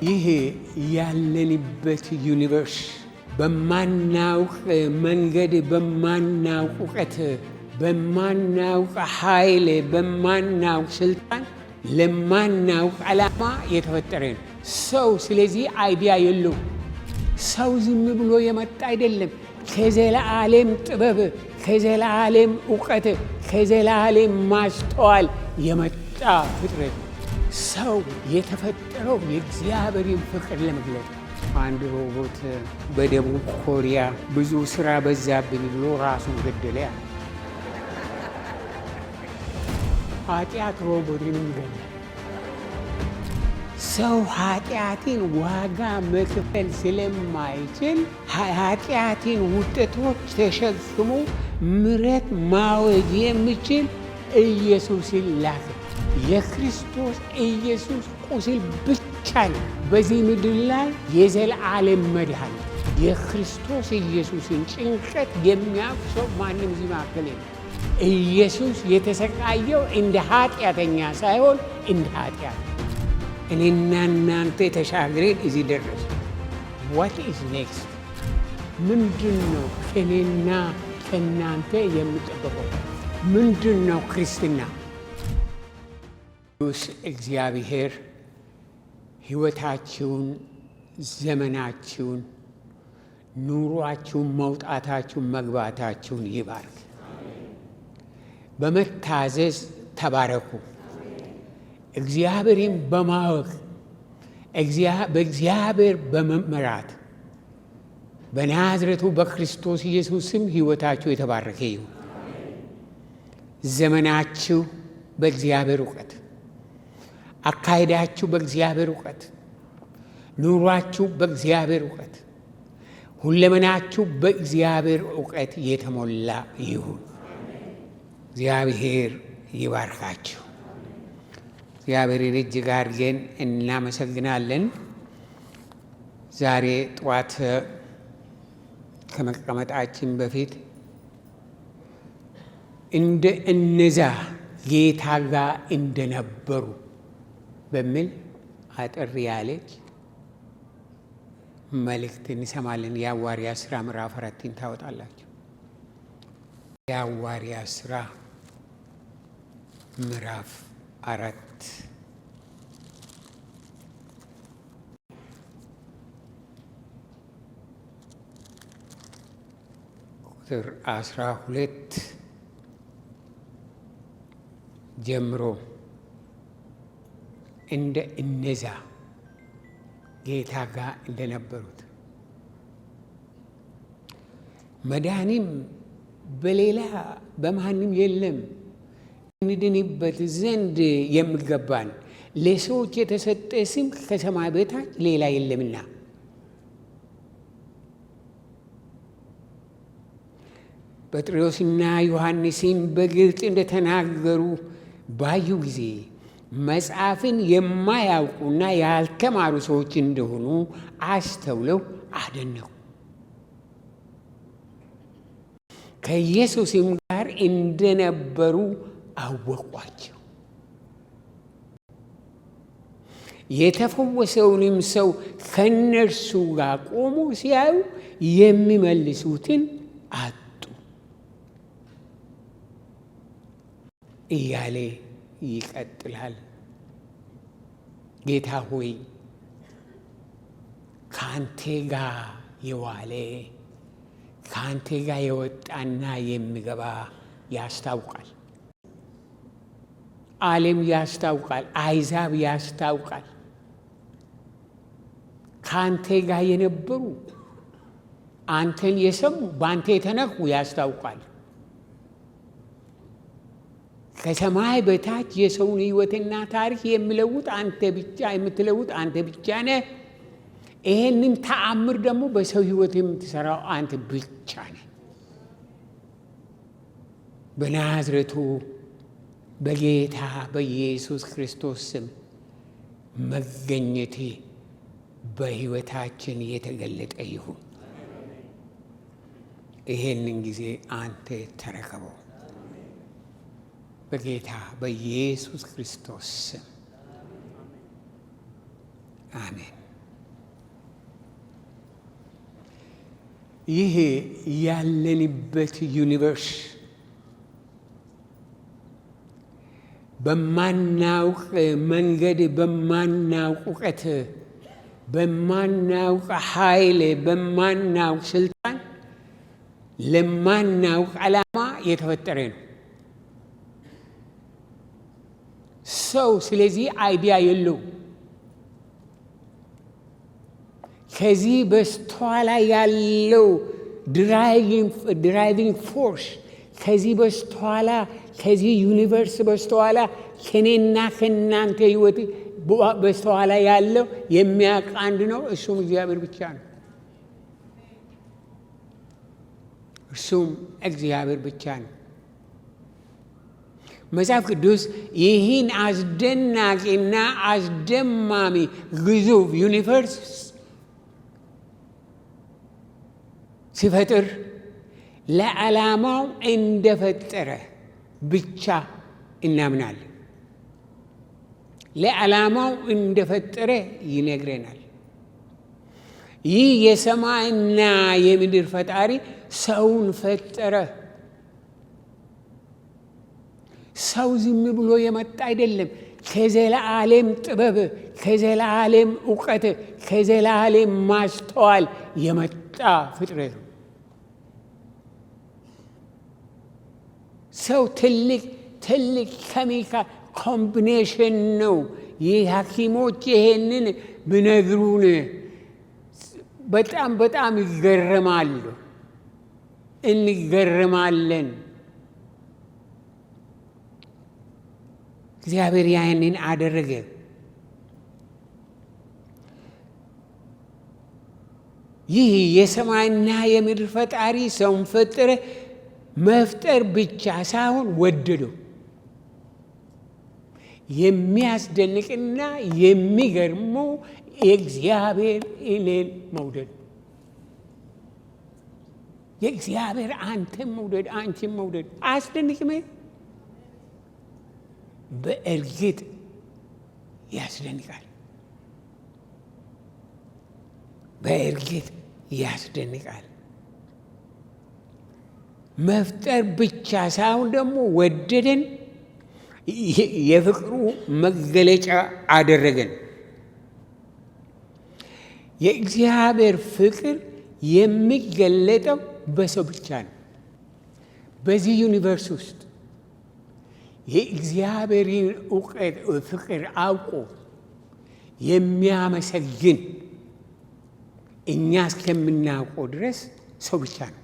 ይህ ያለንበት ዩኒቨርስ በማናውቅ መንገድ፣ በማናውቅ እውቀት፣ በማናውቅ ኃይል፣ በማናውቅ ስልጣን ለማናውቅ ዓላማ የተፈጠረ ነው ሰው። ስለዚህ አይዲያ የለው። ሰው ዝም ብሎ የመጣ አይደለም። ከዘላለም ጥበብ፣ ከዘላለም እውቀት፣ ከዘላለም ማስተዋል የመጣ ፍጥረት። ሰው የተፈጠረው የእግዚአብሔርን ፍቅር ለመግለጥ። አንድ ሮቦት በደቡብ ኮሪያ ብዙ ስራ በዛብኝ ብሎ ራሱን ገደለ። ኃጢአት ሮቦትንም ገደለ። ሰው ኃጢአትን ዋጋ መክፈል ስለማይችል ኃጢአትን ውጤቶች ተሸክሞ ምሕረት ማወጅ የሚችል ኢየሱስን ላከ። የክርስቶስ ኢየሱስ ቁስል ብቻ ነው በዚህ ምድር ላይ የዘላለም መድኃኒት። የክርስቶስ ኢየሱስን ጭንቀት የሚያውቅ ሰው ማንም እዚህ መካከል የለም። ኢየሱስ የተሰቃየው እንደ ኃጢአተኛ ሳይሆን እንደ ኃጢአት። እኔና እናንተ ተሻግረን እዚህ ደረስ። ዋት ኢዝ ኔክስት? ምንድን ነው ከእኔና ከእናንተ የሚጠበቀው? ምንድን ነው ክርስትና? እግዚአብሔር ሕይወታችሁን፣ ዘመናችሁን፣ ኑሯችሁን፣ መውጣታችሁን፣ መግባታችሁን ይባርክ። በመታዘዝ ተባረኩ። እግዚአብሔርን በማወቅ በእግዚአብሔር በመመራት በናዝሬቱ በክርስቶስ ኢየሱስ ስም ሕይወታችሁ የተባረከ ይሁን። ዘመናችሁ በእግዚአብሔር እውቀት፣ አካሄዳችሁ በእግዚአብሔር እውቀት፣ ኑሯችሁ በእግዚአብሔር እውቀት፣ ሁለመናችሁ በእግዚአብሔር እውቀት የተሞላ ይሁን። እግዚአብሔር ይባርካችሁ። እግዚአብሔርን እጅግ አድርገን እናመሰግናለን። ዛሬ ጠዋት ከመቀመጣችን በፊት እንደ እነዛ ጌታ ጋር እንደነበሩ በሚል አጠር ያለች መልእክት እንሰማለን። የሐዋርያት ሥራ ምዕራፍ 4 ታወጣላችሁ። የሐዋርያት ሥራ ምዕራፍ 4 ቁጥር 12 ጀምሮ እንደ እነዛ ጌታ ጋር እንደነበሩት መዳንም በሌላ በማንም የለም እንድንበት ዘንድ የሚገባን ለሰዎች የተሰጠ ስም ከሰማይ በታች ሌላ የለምና። ጴጥሮስና ዮሐንስም በግልጥ እንደተናገሩ ባዩ ጊዜ መጽሐፍን የማያውቁና ያልተማሩ ሰዎች እንደሆኑ አስተውለው አደነቁ። ከኢየሱስም ጋር እንደነበሩ አወቋቸው። የተፈወሰውንም ሰው ከእነርሱ ጋር ቆሞ ሲያዩ የሚመልሱትን አጡ እያለ ይቀጥላል። ጌታ ሆይ ከአንተ ጋር የዋለ ከአንተ ጋር የወጣና የሚገባ ያስታውቃል። ዓለም ያስታውቃል። አሕዛብ ያስታውቃል። ከአንተ ጋር የነበሩ አንተን የሰሙ በአንተ የተነኩ ያስታውቃል። ከሰማይ በታች የሰውን ሕይወትና ታሪክ የሚለውጥ አንተ ብቻ የምትለውጥ አንተ ብቻ ነህ። ይሄንን ተአምር ደግሞ በሰው ሕይወት የምትሰራው አንተ ብቻ ነህ። በናዝሬቱ በጌታ በኢየሱስ ክርስቶስ ስም መገኘቴ በሕይወታችን የተገለጠ ይሁን። ይሄንን ጊዜ አንተ ተረከበው በጌታ በኢየሱስ ክርስቶስ ስም አሜን። ይሄ ያለንበት ዩኒቨርስ በማናውቅ መንገድ፣ በማናውቅ እውቀት፣ በማናውቅ ኃይል፣ በማናውቅ ስልጣን ለማናውቅ ዓላማ የተፈጠረ ነው ሰው። ስለዚህ አይዲያ የለውም። ከዚህ በስተኋላ ያለው ድራይቪንግ ፎርስ፣ ከዚህ በስተኋላ ከዚህ ዩኒቨርስ በስተኋላ ከኔና ከናንተ ህይወት በስተኋላ ያለው የሚያውቅ አንድ ነው፣ እሱም እግዚአብሔር ብቻ ነው። እሱም እግዚአብሔር ብቻ ነው። መጽሐፍ ቅዱስ ይህን አስደናቂና አስደማሚ ግዙፍ ዩኒቨርስ ሲፈጥር ለዓላማው እንደፈጠረ ብቻ እናምናለን። ለዓላማው እንደፈጠረ ይነግረናል። ይህ የሰማይና የምድር ፈጣሪ ሰውን ፈጠረ። ሰው ዝም ብሎ የመጣ አይደለም። ከዘላለም ጥበብ፣ ከዘላለም ዕውቀት፣ ከዘላለም ማስተዋል የመጣ ፍጥረት ነው። ሰው ትልቅ ኬሚካል ኮምቢኔሽን ነው። ይህ ሐኪሞች ይሄንን ብነግሩን በጣም ይገረማሉ፣ እንገረማለን። እግዚአብሔር ያንን አደረገ። ይህ የሰማይና የምድር ፈጣሪ ሰውን ፈጠረ። መፍጠር ብቻ ሳይሆን ወደደው። የሚያስደንቅና የሚገርመው የእግዚአብሔር እኔን መውደድ፣ የእግዚአብሔር አንተን መውደድ፣ አንቺን መውደድ አያስደንቅም? በእርግጥ ያስደንቃል። በእርግጥ ያስደንቃል። መፍጠር ብቻ ሳይሆን ደግሞ ወደደን፣ የፍቅሩ መገለጫ አደረገን። የእግዚአብሔር ፍቅር የሚገለጠው በሰው ብቻ ነው። በዚህ ዩኒቨርስ ውስጥ የእግዚአብሔርን እውቀት ፍቅር አውቆ የሚያመሰግን እኛ እስከምናውቀው ድረስ ሰው ብቻ ነው።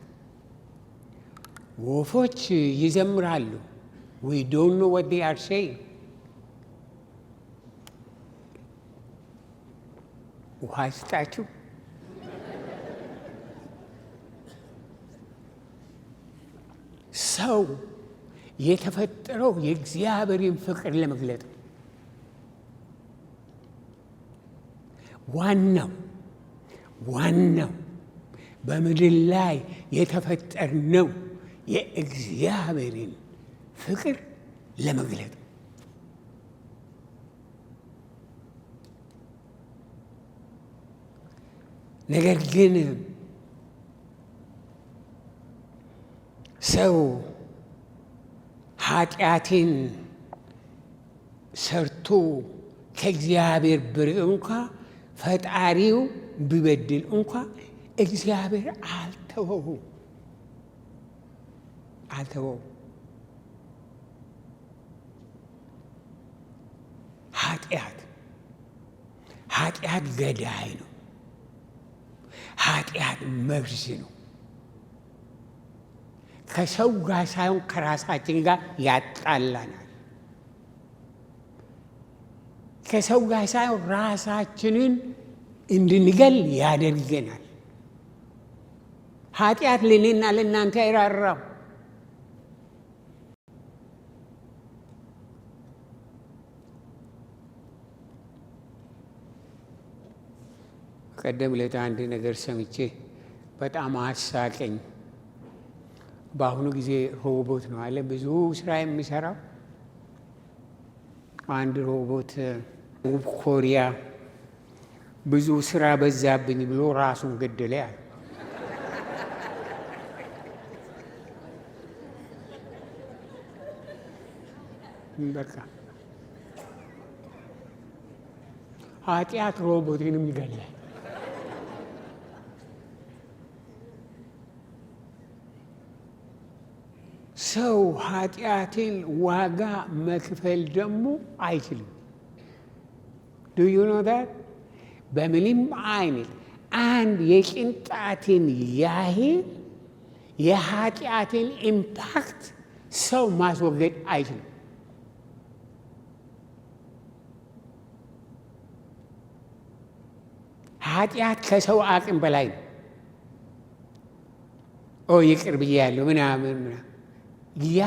ወፎች ይዘምራሉ። we don't know what they are saying። ውሃ ስጣችሁ። ሰው የተፈጠረው የእግዚአብሔርን ፍቅር ለመግለጥ ነው። ዋናው በምድር ላይ የተፈጠርነው የእግዚአብሔርን ፍቅር ለመግለጥ ነው። ነገር ግን ሰው ኃጢአትን ሰርቶ ከእግዚአብሔር ብርቅ እንኳ ፈጣሪው ቢበድል እንኳ እግዚአብሔር አልተወው። ኃጢአት ገዳይ ነው። ኃጢአት መርዝ ነው። ከሰው ጋር ሳይሆን ከራሳችን ጋር ያጣላናል። ከሰው ጋር ሳይሆን ራሳችንን እንድንገል ያደርገናል። ኃጢአት ለእኔና ለእናንተ አይራራም። ቀደም ዕለት አንድ ነገር ሰምቼ በጣም አሳቀኝ። በአሁኑ ጊዜ ሮቦት ነው አለ ብዙ ስራ የሚሰራው። አንድ ሮቦት ደቡብ ኮሪያ ብዙ ስራ በዛብኝ ብሎ ራሱን ገደለ ያለ በቃ ኃጢአት ሮቦትንም ይገላል። ሰው ኃጢአትን ዋጋ መክፈል ደግሞ አይችልም። ዱ ዩ ኖ ዳት? በምንም አይነት አንድ የቅንጣትን ያህል የኃጢአትን ኢምፓክት ሰው ማስወገድ አይችልም። ኃጢአት ከሰው አቅም በላይ ነው። ይቅር ብያለሁ ምናምን ያ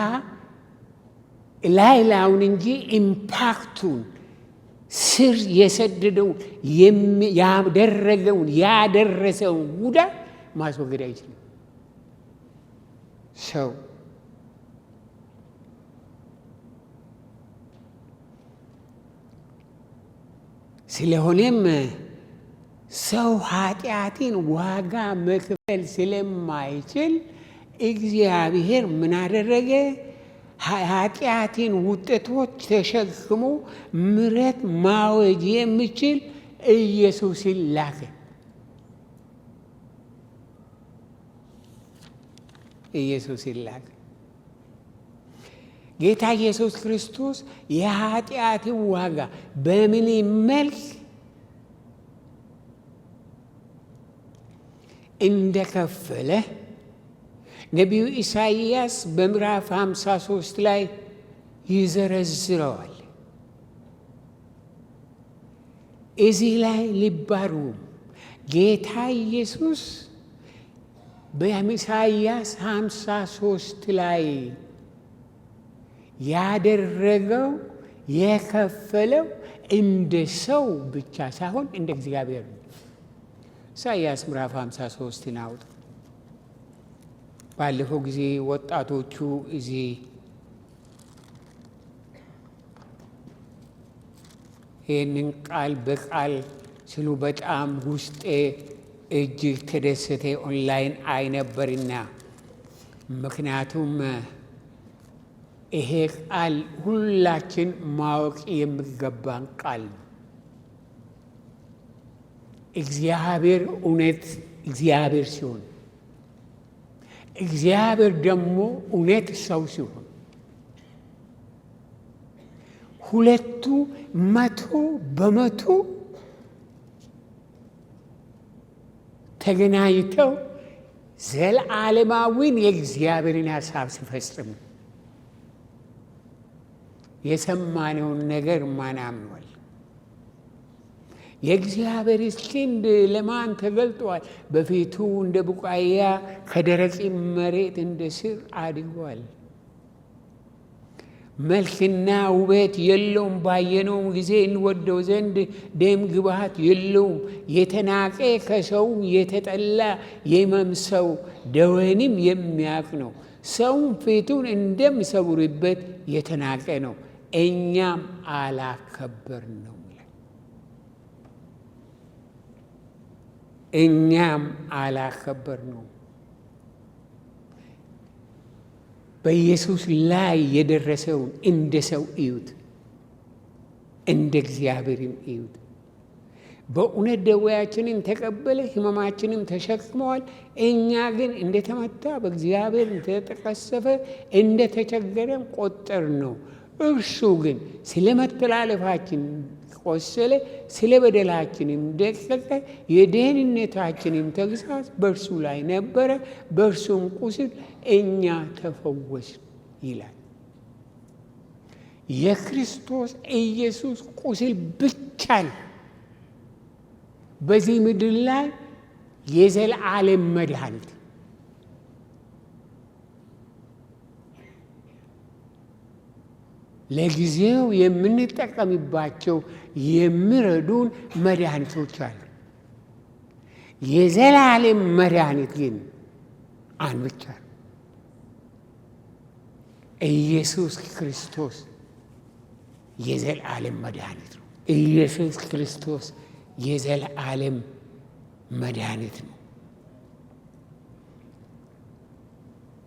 ላዩን እንጂ ኢምፓክቱን ስር የሰደደውን ያደረሰውን ጉዳት ማስወገድ አይችልም ሰው። ስለሆነም ሰው ኃጢአትን ዋጋ መክፈል ስለማይችል እግዚአብሔር ምን አደረገ? ኃጢአትን ውጤቶች ተሸክሞ ምሕረት ማወጅ የሚችል ኢየሱስን ላከ። ኢየሱስን ላከ። ጌታ ኢየሱስ ክርስቶስ የኃጢአትን ዋጋ በምን መልክ እንደከፈለ ነቢዩ ኢሳይያስ በምዕራፍ 53 ላይ ይዘረዝረዋል። እዚህ ላይ ልባሩ ጌታ ኢየሱስ በኢሳይያስ 53 ላይ ያደረገው የከፈለው እንደ ሰው ብቻ ሳይሆን እንደ እግዚአብሔር ነው። ኢሳይያስ ምዕራፍ 53 አውጡ። ባለፈው ጊዜ ወጣቶቹ እዚህ ይህንን ቃል በቃል ስሉ በጣም ውስጤ እጅግ ተደሰተ። ኦንላይን አይነበርና ምክንያቱም ይሄ ቃል ሁላችን ማወቅ የሚገባን ቃል ነው። እግዚአብሔር እውነት እግዚአብሔር ሲሆን እግዚአብሔር ደግሞ እውነት ሰው ሲሆን ሁለቱ 100% ተገናኝተው ዘላለማዊን የእግዚአብሔርን ሐሳብ ሲፈጽሙ የሰማነውን ነገር ማን አምኗል? የእግዚአብሔር ክንድ ለማን ተገልጧል? በፊቱ እንደ ቡቃያ ከደረቅ መሬት እንደ ስር አድጓል። መልክና ውበት የለውም፣ ባየነው ጊዜ እንወደው ዘንድ ደም ግባት የለውም። የተናቀ ከሰውም የተጠላ የመምሰው ደዌንም የሚያውቅ ነው። ሰውም ፊቱን እንደሚሰውርበት የተናቀ ነው፣ እኛም አላከበር ነው። እኛም አላከበር ነው። በኢየሱስ ላይ የደረሰውን እንደ ሰው እዩት፣ እንደ እግዚአብሔርም እዩት። በእውነት ደዌያችንን ተቀበለ፣ ሕመማችንን ተሸክመዋል። እኛ ግን እንደተመታ በእግዚአብሔር እንደተቀሰፈ እንደተቸገረም ቆጠር ነው። እርሱ ግን ስለ መተላለፋችን ቆሰለ፣ ስለ በደላችንም ደቀቀ። የደህንነታችንም ተግሣጽ በእርሱ ላይ ነበረ፣ በእርሱም ቁስል እኛ ተፈወስን ይላል። የክርስቶስ ኢየሱስ ቁስል ብቻ ነው በዚህ ምድር ላይ የዘላለም መድኃኒት። ለጊዜው የምንጠቀምባቸው የሚረዱን መድኃኒቶች አሉ። የዘላለም መድኃኒት ግን አንድ ብቻ ነው። ኢየሱስ ክርስቶስ የዘላለም መድኃኒት ነው። ኢየሱስ ክርስቶስ የዘላለም መድኃኒት ነው።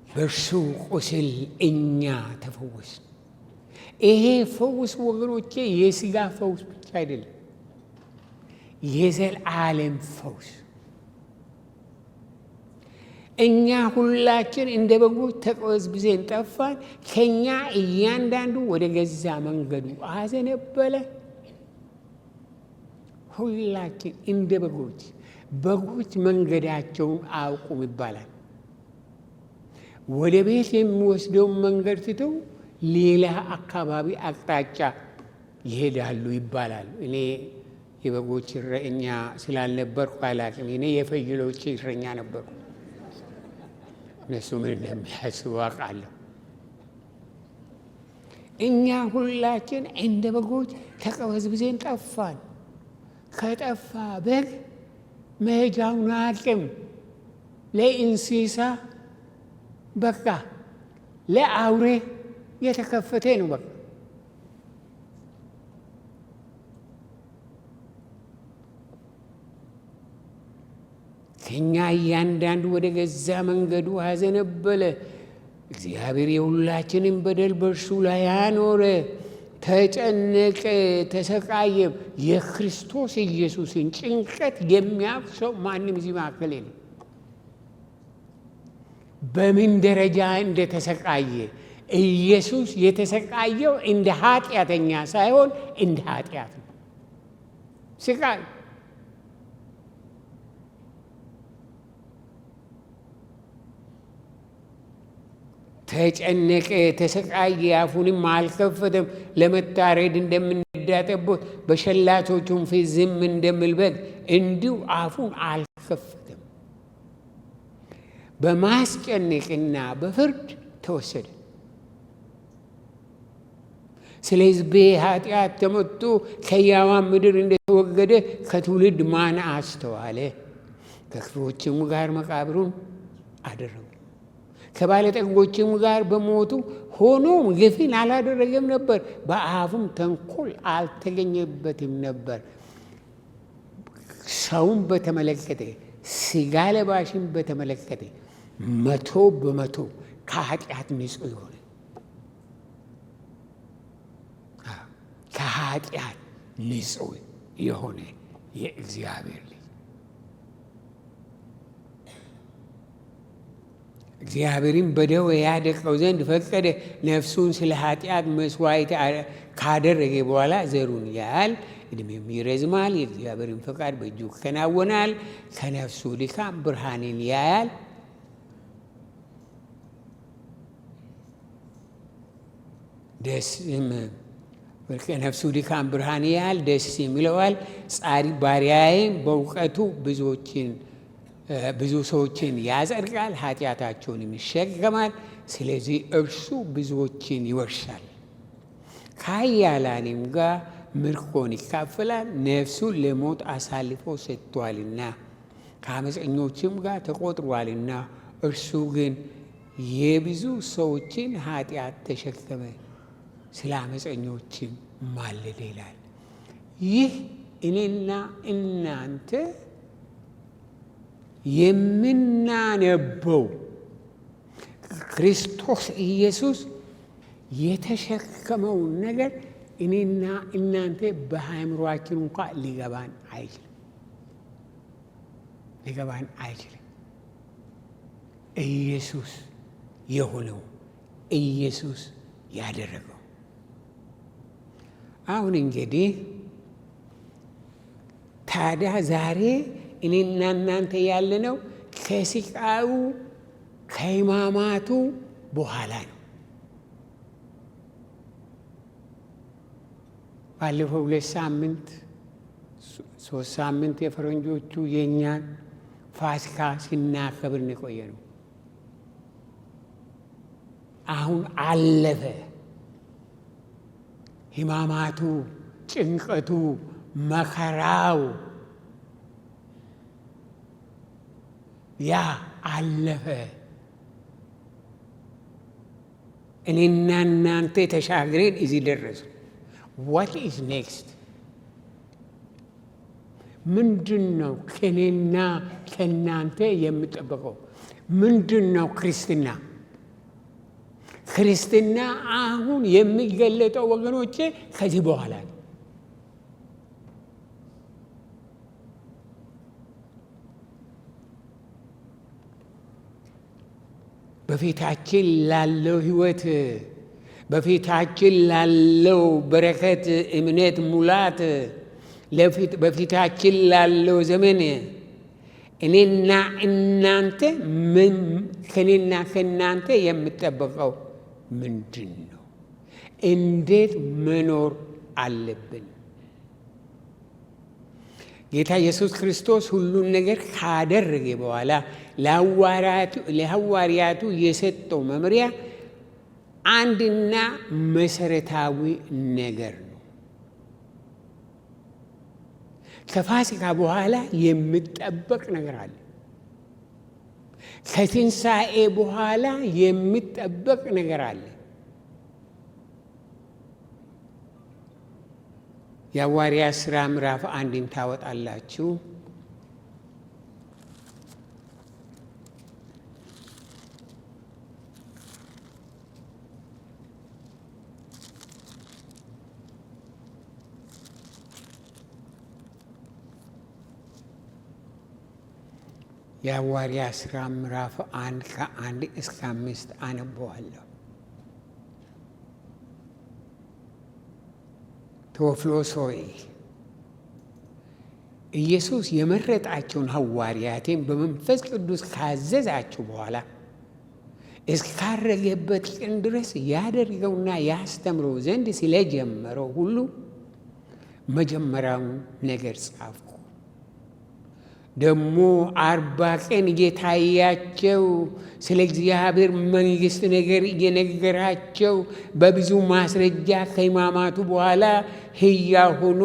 በእርሱ ቁስል እኛ ተፈወስን። ይሄ ፈውስ ወገኖቼ የሥጋ ፈውስ ብቻ አይደለም፣ የዘላለም ፈውስ። እኛ ሁላችን እንደ በጎች ተቅበዝብዘን ጠፋን፣ ከኛ እያንዳንዱ ወደ ገዛ መንገዱ አዘነበለ። ሁላችን እንደ በጎች መንገዳቸውን አያውቁም ይባላል። ወደ ቤት የሚወስደውን መንገድ ትተው ሌላ አካባቢ አቅጣጫ ይሄዳሉ ይባላል። እኔ የበጎች እረኛ ስላልነበርኩ አላውቅም። እኔ የፍየሎች እረኛ ነበርኩ። እነሱ ምን እንደሚያስቡ አውቃለሁ። እኛ ሁላችን እንደ በጎች ተቅበዝብዘን ጠፋን። ከጠፋ በግ መሄጃውን አያውቅም። ለእንስሳ በቃ ለአውሬ የተከፈተ ነው። በቃ ከኛ እያንዳንዱ ወደ ገዛ መንገዱ አዘነበለ። እግዚአብሔር የሁላችንን በደል በእርሱ ላይ አኖረ። ተጨነቀ፣ ተሰቃየም። የክርስቶስ ኢየሱስን ጭንቀት የሚያውቅ ሰው ማንም እዚህ መካከል የለም። በምን ደረጃ እንደተሰቃየ ኢየሱስ የተሰቃየው እንደ ኃጢአተኛ ሳይሆን እንደ ኃጢአት ነው። ስቃይ ተጨነቀ፣ ተሰቃየ፣ አፉንም አልከፈተም። ለመታረድ እንደምንነዳ ጠቦት በሸላቾቹም ፊት ዝም እንደሚል በግ እንዲሁ አፉን አልከፈተም። በማስጨነቅና በፍርድ ተወሰደ። ስለ ሕዝቤ ኃጢአት ተመትቶ ከሕያዋን ምድር እንደተወገደ ከትውልድ ማን አስተዋለ? ከክፉዎችም ጋር መቃብሩን አደረጉ፣ ከባለጠጎችም ጋር በሞቱ። ሆኖም ግፍን አላደረገም ነበር፣ በአፉም ተንኮል አልተገኘበትም ነበር። ሰውን በተመለከተ ሥጋ ለባሽን በተመለከተ 100% ከኃጢአት ንጹሕ የሆነ ከኃጢአት ንጹሕ የሆነ የእግዚአብሔር ልጅ እግዚአብሔርም በደዌ ያደቀው ዘንድ ፈቀደ። ነፍሱን ስለ ኃጢአት መስዋዕት ካደረገ በኋላ ዘሩን ያያል፣ ዕድሜም ይረዝማል፣ የእግዚአብሔርን ፈቃድ በእጁ ይከናወናል። ከነፍሱ ድካም ብርሃንን ያያል። ከነፍሱ ድካም ብርሃን ያያል፣ ደስ ይለዋል። ጻድቅ ባሪያዬም በእውቀቱ ብዙ ሰዎችን ያጸድቃል፣ ኃጢአታቸውንም ይሸከማል። ስለዚህ እርሱ ብዙዎችን ይወርሳል፣ ከኃያላንም ጋር ምርኮን ይካፈላል። ነፍሱን ለሞት አሳልፎ ሰጥቷልና ከዓመፀኞችም ጋር ተቆጥሯልና። እርሱ ግን የብዙ ሰዎችን ኃጢአት ተሸከመ፣ ስለ ዓመፀኞችም ማለደ ይላል። ይህ እኔና እናንተ የምናነበው ክርስቶስ ኢየሱስ የተሸከመውን ነገር እኔና እናንተ በአእምሮአችን እንኳ ሊገባን አይችልም። ኢየሱስ የሆነው ኢየሱስ ያደረገው። አሁን እንግዲህ ታዲያ ዛሬ እኔና እናንተ ያለነው ከስቃዩ ከሕማማቱ በኋላ ነው። ባለፈው 2 ሳምንት 3 ሳምንት የፈረንጆቹ የእኛን ፋሲካ ስናከብር የቆየ ነው። አሁን አለፈ። ሕማማቱ፣ ጭንቀቱ፣ መከራው ያ አለፈ። እኔና እናንተ ተሻግረን እዚህ ደረሱ። what is next? ምንድን ነው ከእኔና ከእናንተ የምጠበቀው? ምንድን ነው ክርስትና? ክርስትና አሁን የሚገለጠው ወገኖቼ ከዚህ በኋላ ነው። በፊታችን ላለው ሕይወት፣ በፊታችን ላለው በረከት፣ እምነት፣ ሙላት፣ በፊታችን ላለው ዘመን እኔና እናንተ ከእኔና ከእናንተ የምጠበቀው ምንድን ነው? እንዴት መኖር አለብን? ጌታ ኢየሱስ ክርስቶስ ሁሉን ነገር ካደረገ በኋላ ለሐዋርያቱ የሰጠው መመሪያ አንድና መሰረታዊ ነገር ነው። ከፋሲካ በኋላ የሚጠበቅ ነገር አለ። ከትንሣኤ በኋላ የሚጠበቅ ነገር አለ። የሐዋርያት ሥራ ምዕራፍ 1 ታወጣላችሁ። የሐዋርያት ሥራ ምዕራፍ 1 ከ1 እስከ 5 አነበዋለሁ። ቴዎፍሎስ ሆይ ኢየሱስ የመረጣቸውን ሐዋርያትን በመንፈስ ቅዱስ ካዘዛቸው በኋላ እስካረገበት ቀን ድረስ ያደርገውና ያስተምረው ዘንድ ስለጀመረው ሁሉ መጀመሪያውን ነገር ጻፍኩ። ደግሞ 40 ቀን እየታያቸው ስለ እግዚአብሔር መንግሥት ነገር እየነገራቸው በብዙ ማስረጃ ከሕማማቱ በኋላ ሕያው ሆኖ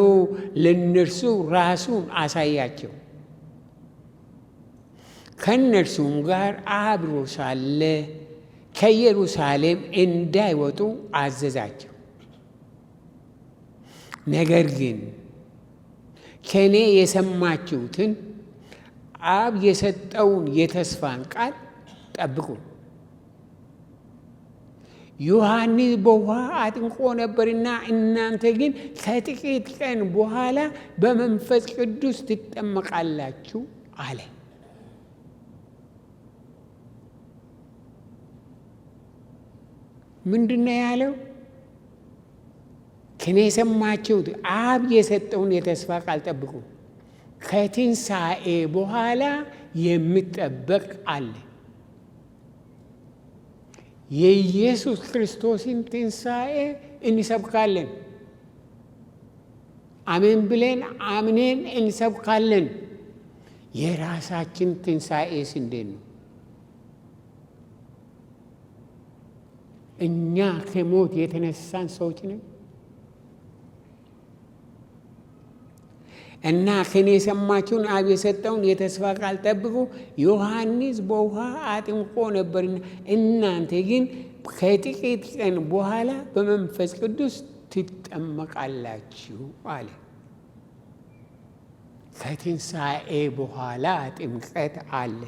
ለእነርሱ ራሱን አሳያቸው። ከእነርሱም ጋር አብሮ ሳለ ከኢየሩሳሌም እንዳይወጡ አዘዛቸው። ነገር ግን ከእኔ የሰማችሁትን አብ የሰጠውን የተስፋን ቃል ጠብቁ። ዮሐንስ በውኃ አጥምቆ ነበርና እናንተ ግን ከጥቂት ቀን በኋላ በመንፈስ ቅዱስ ትጠመቃላችሁ አለ። ምንድነው ያለው? ከእኔ የሰማችሁት አብ የሰጠውን የተስፋ ቃል ጠብቁ። ከትንሣኤ በኋላ የሚጠበቅ አለ። የኢየሱስ ክርስቶስን ትንሣኤ እንሰብካለን። አሜን ብለን አምነን እንሰብካለን። የራሳችን ትንሣኤስ እንዴት ነው? እኛ ከሞት የተነሳን ሰዎች ነን እና ከእኔ የሰማችሁን አብ የሰጠውን የተስፋ ቃል ጠብቁ። ዮሐንስ በውኃ አጥምቆ ነበርና እናንተ ግን ከጥቂት ቀን በኋላ በመንፈስ ቅዱስ ትጠመቃላችሁ አለ። ከትንሣኤ በኋላ ጥምቀት አለ።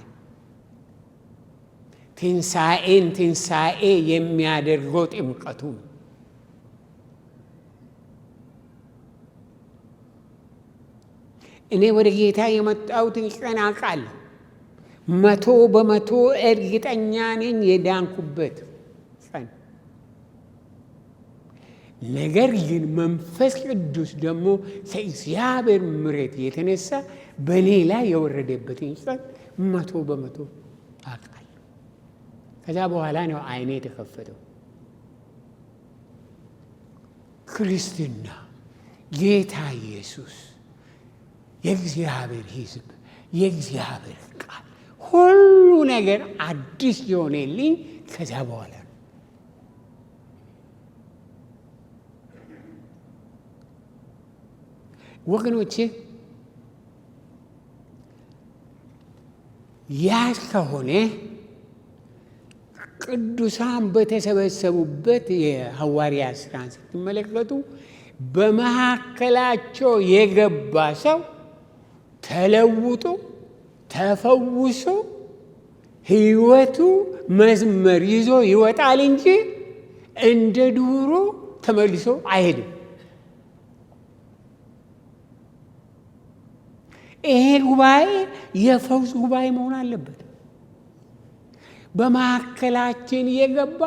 ትንሣኤን ትንሣኤ የሚያደርገው ጥምቀቱ ነው። እኔ ወደ ጌታ የመጣሁትን ቀን አውቃለሁ። 100% እርግጠኛ ነኝ የዳንኩበት ቀን። ነገር ግን መንፈስ ቅዱስ ደግሞ ከእግዚአብሔር ምሕረት የተነሳ በእኔ ላይ የወረደበትን ቀን 100% አውቃለሁ። ከዛ በኋላ ነው ዓይኔ የተከፈተው። ክርስትና፣ ጌታ ኢየሱስ፣ የእግዚአብሔር ሕዝብ፣ የእግዚአብሔር ቃል፣ ሁሉ ነገር አዲስ የሆነልኝ ከዛ በኋላ ነው። ወገኖቼ ያ ከሆነ ቅዱሳን በተሰበሰቡበት የሐዋርያት ሥራን ስትመለከቱ በመካከላቸው የገባ ሰው ተለውጦ ተፈውሶ ሕይወቱ መስመር ይዞ ይወጣል እንጂ እንደ ድሮ ተመልሶ አይሄድም። ይሄ ጉባኤ የፈውስ ጉባኤ መሆን አለበት። በማዕከላችን የገባ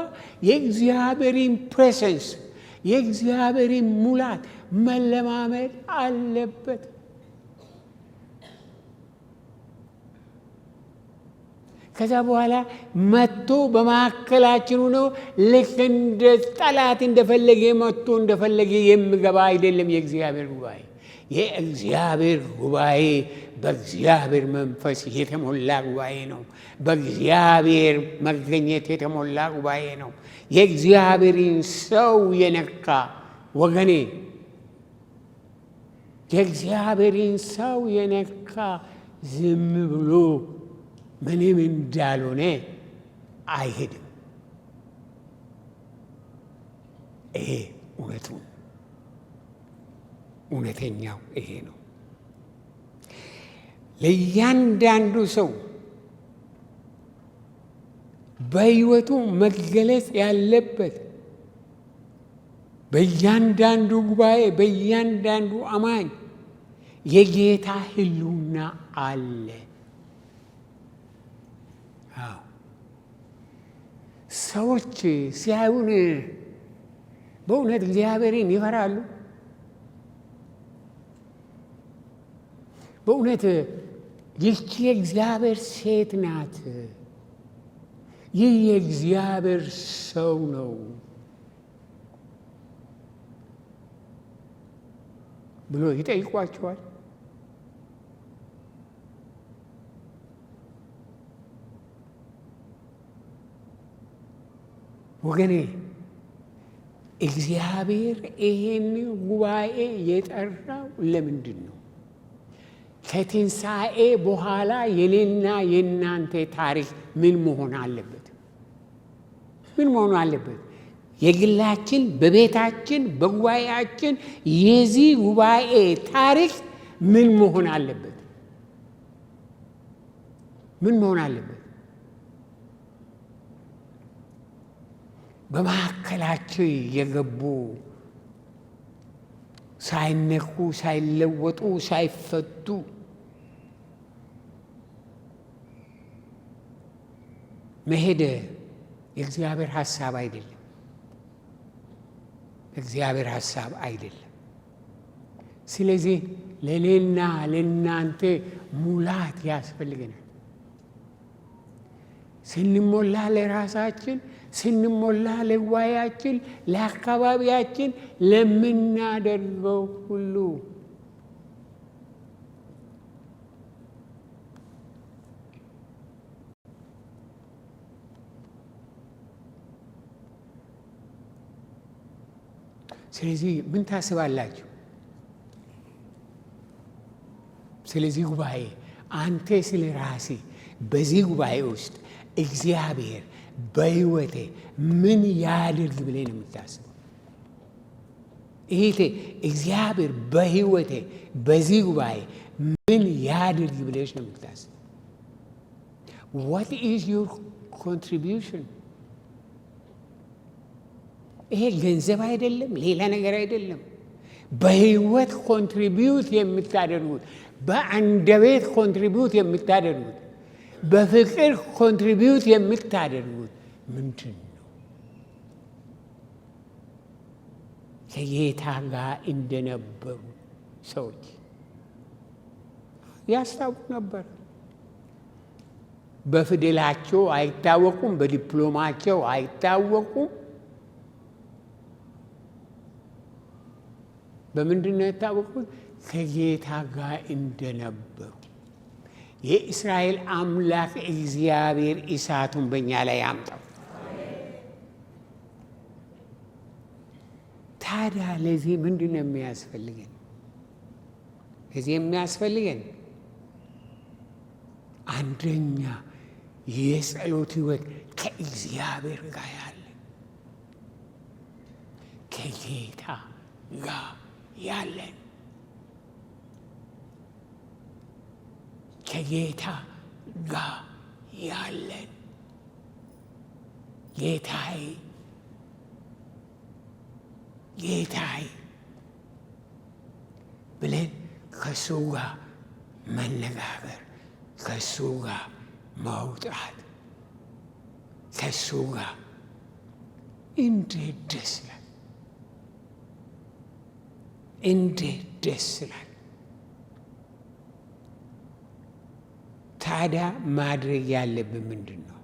የእግዚአብሔርን ፕሬሰንስ የእግዚአብሔርን ሙላት መለማመድ አለበት። ከዛ በኋላ መጥቶ በማዕከላችን ሆኖ ልክ እንደ ጠላት እንደፈለገ መጥቶ እንደፈለገ የሚገባ አይደለም። የእግዚአብሔር ጉባኤ የእግዚአብሔር ጉባኤ በእግዚአብሔር መንፈስ የተሞላ ጉባኤ ነው። በእግዚአብሔር መገኘት የተሞላ ጉባኤ ነው። የእግዚአብሔርን ሰው የነካ ወገኔ የእግዚአብሔርን ሰው የነካ ዝም ብሎ ምንም እንዳልሆነ አይሄድም። ይሄ እውነተኛው ይሄ ነው። ለእያንዳንዱ ሰው በሕይወቱ መገለጽ ያለበት በእያንዳንዱ ጉባኤ በእያንዳንዱ አማኝ የጌታ ሕልውና አለ። ሰዎች ሲያዩን በእውነት እግዚአብሔርን ይፈራሉ? በእውነት ይህች የእግዚአብሔር ሴት ናት፣ ይህ የእግዚአብሔር ሰው ነው ብሎ ይጠይቋቸዋል? ወገኔ እግዚአብሔር ይሄን ጉባኤ የጠራው ለምንድን ነው? ከትንሣኤ በኋላ የኔና የእናንተ ታሪክ ምን መሆን አለበት? ምን መሆን አለበት? የግላችን፣ በቤታችን፣ በጉባኤያችን የዚህ ጉባኤ ታሪክ ምን መሆን አለበት? ምን መሆን አለበት? በማዕከላቸው የገቡ ሳይነኩ፣ ሳይለወጡ፣ ሳይፈቱ መሄድ የእግዚአብሔር ሐሳብ አይደለም። እግዚአብሔር ሐሳብ አይደለም። ስለዚህ ለእኔና ለእናንተ ሙላት ያስፈልገናል። ስንሞላ ለራሳችን፣ ስንሞላ ለጉባኤያችን፣ ለአካባቢያችን፣ ለምናደርገው ሁሉ ስለዚህ ምን ታስባላችሁ? ስለዚህ ጉባኤ አንተ ስለ ራሴ በዚህ ጉባኤ ውስጥ እግዚአብሔር በሕይወቴ ምን ያድርግ ብለህ ነው የምታስበው? ይሄ እግዚአብሔር በሕይወቴ በዚህ ጉባኤ ምን ያድርግ ብለሽ ነው የምታስበው? What is your contribution? ይሄ ገንዘብ አይደለም፣ ሌላ ነገር አይደለም። በሕይወት ኮንትሪቢዩት የምታደርጉት፣ በአንደበት ኮንትሪቢዩት የምታደርጉት፣ በፍቅር ኮንትሪቢዩት የምታደርጉት ምንድን ነው? ከጌታ ጋር እንደነበሩ ሰዎች ያስታውቁ ነበር። በፊደላቸው አይታወቁም፣ በዲፕሎማቸው አይታወቁም። በምንድን ነው የታወቁት? ከጌታ ጋር እንደነበሩ። የእስራኤል አምላክ እግዚአብሔር እሳቱን በእኛ ላይ ያምጣው። ታዲያ ለዚህ ምንድን ነው የሚያስፈልገን? ለዚህ የሚያስፈልገን አንደኛ የጸሎት ሕይወት ከእግዚአብሔር ጋር ያለ፣ ከጌታ ጋር ያለን፣ ከጌታ ጋር ያለን። ጌታዬ ጌታዬ ብለን ከሱ ጋር መነጋገር፣ ከሱ ጋር መውጣት፣ ከሱ ጋር እንዴት ደስ ይላል! እንዴት ደስ ይላል! ታዲያ ማድረግ ያለብን ምንድን ነው?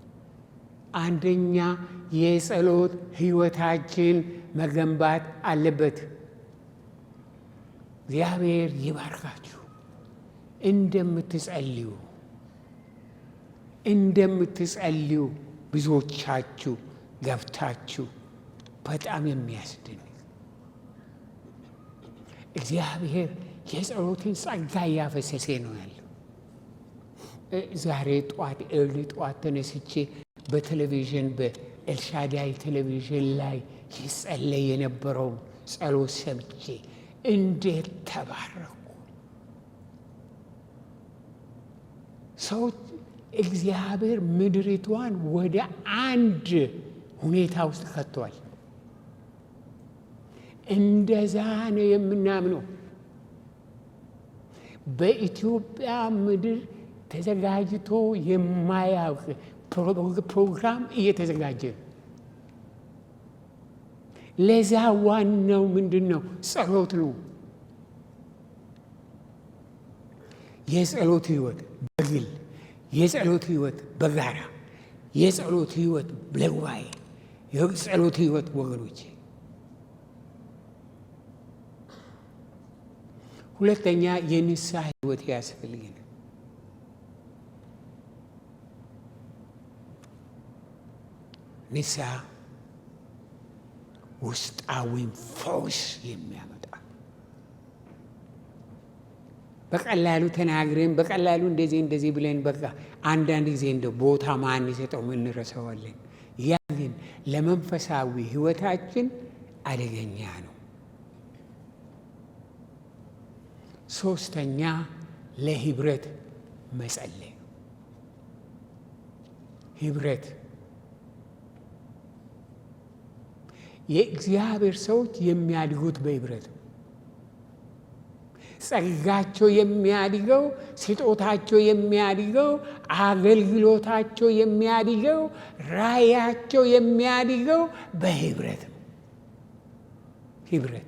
አንደኛ የጸሎት ሕይወታችን መገንባት አለበት። እግዚአብሔር ይባርካችሁ። እንደምትጸልዩ ብዙዎቻችሁ ገብታችሁ በጣም የሚያስደንቅ እግዚአብሔር የጸሎትን ጸጋ እያፈሰሰ ነው ያለው። ዛሬ ጠዋት ተነስቼ በቴሌቪዥን በኤልሻዳይ ቴሌቪዥን ላይ ይጸለይ የነበረው ጸሎት ሰምቼ እንዴት ተባረኩ! ሰዎች እግዚአብሔር ምድሪቷን ወደ አንድ ሁኔታ ውስጥ ከቷል። እንደዛ ነው የምናምነው። በኢትዮጵያ ምድር ተዘጋጅቶ የማያውቅ ፕሮግራም እየተዘጋጀ ነው። ለዛ ዋናው ምንድን ነው? ጸሎት ነው። የጸሎት ሕይወት በግል፣ የጸሎት ሕይወት በጋራ፣ የጸሎት ሕይወት ለጉባኤ፣ የጸሎት ሕይወት ወገኖቼ። ሁለተኛ የንስሐ ሕይወት ያስፈልገናል። ንስሐ ውስጣዊም ፈውስ የሚያመጣ በቀላሉ ተናግረን በቀላሉ እንደዚህ ብለን በቃ አንዳንድ ጊዜ እንደ ቦታ ማን ይሰጠው እንረሳዋለን። ያ ግን ለመንፈሳዊ ሕይወታችን አደገኛ ነው። ሶስተኛ ለህብረት መጸለይ። ህብረት የእግዚአብሔር ሰዎች የሚያድጉት በህብረት ነው። ጸጋቸው የሚያድገው፣ ስጦታቸው የሚያድገው፣ አገልግሎታቸው የሚያድገው፣ ራእያቸው የሚያድገው በህብረት ነው። ህብረት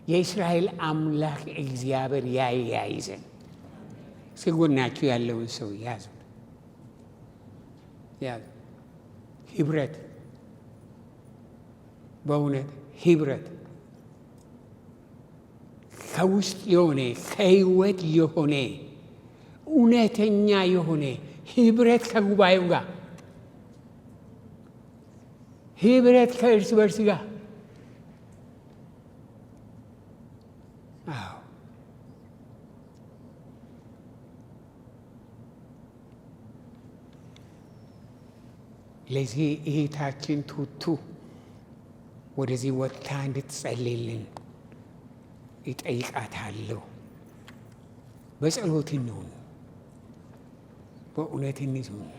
የእስራኤል አምላክ እግዚአብሔር ያያይዘን። ስጎናችሁ ያለውን ሰው ያዙ። ህብረት በእውነት ህብረት ከውስጥ የሆነ ከህይወት የሆነ እውነተኛ የሆነ ህብረት ከጉባኤው ጋር፣ ህብረት ከእርስ በርስ ጋር። አዎ ለዚህ እህታችን ቱቱ ወደዚህ ወጥታ እንድትጸልይልን ይጠይቃታለሁ። በጸሎት እንሁን፣ በእውነት እንሁን።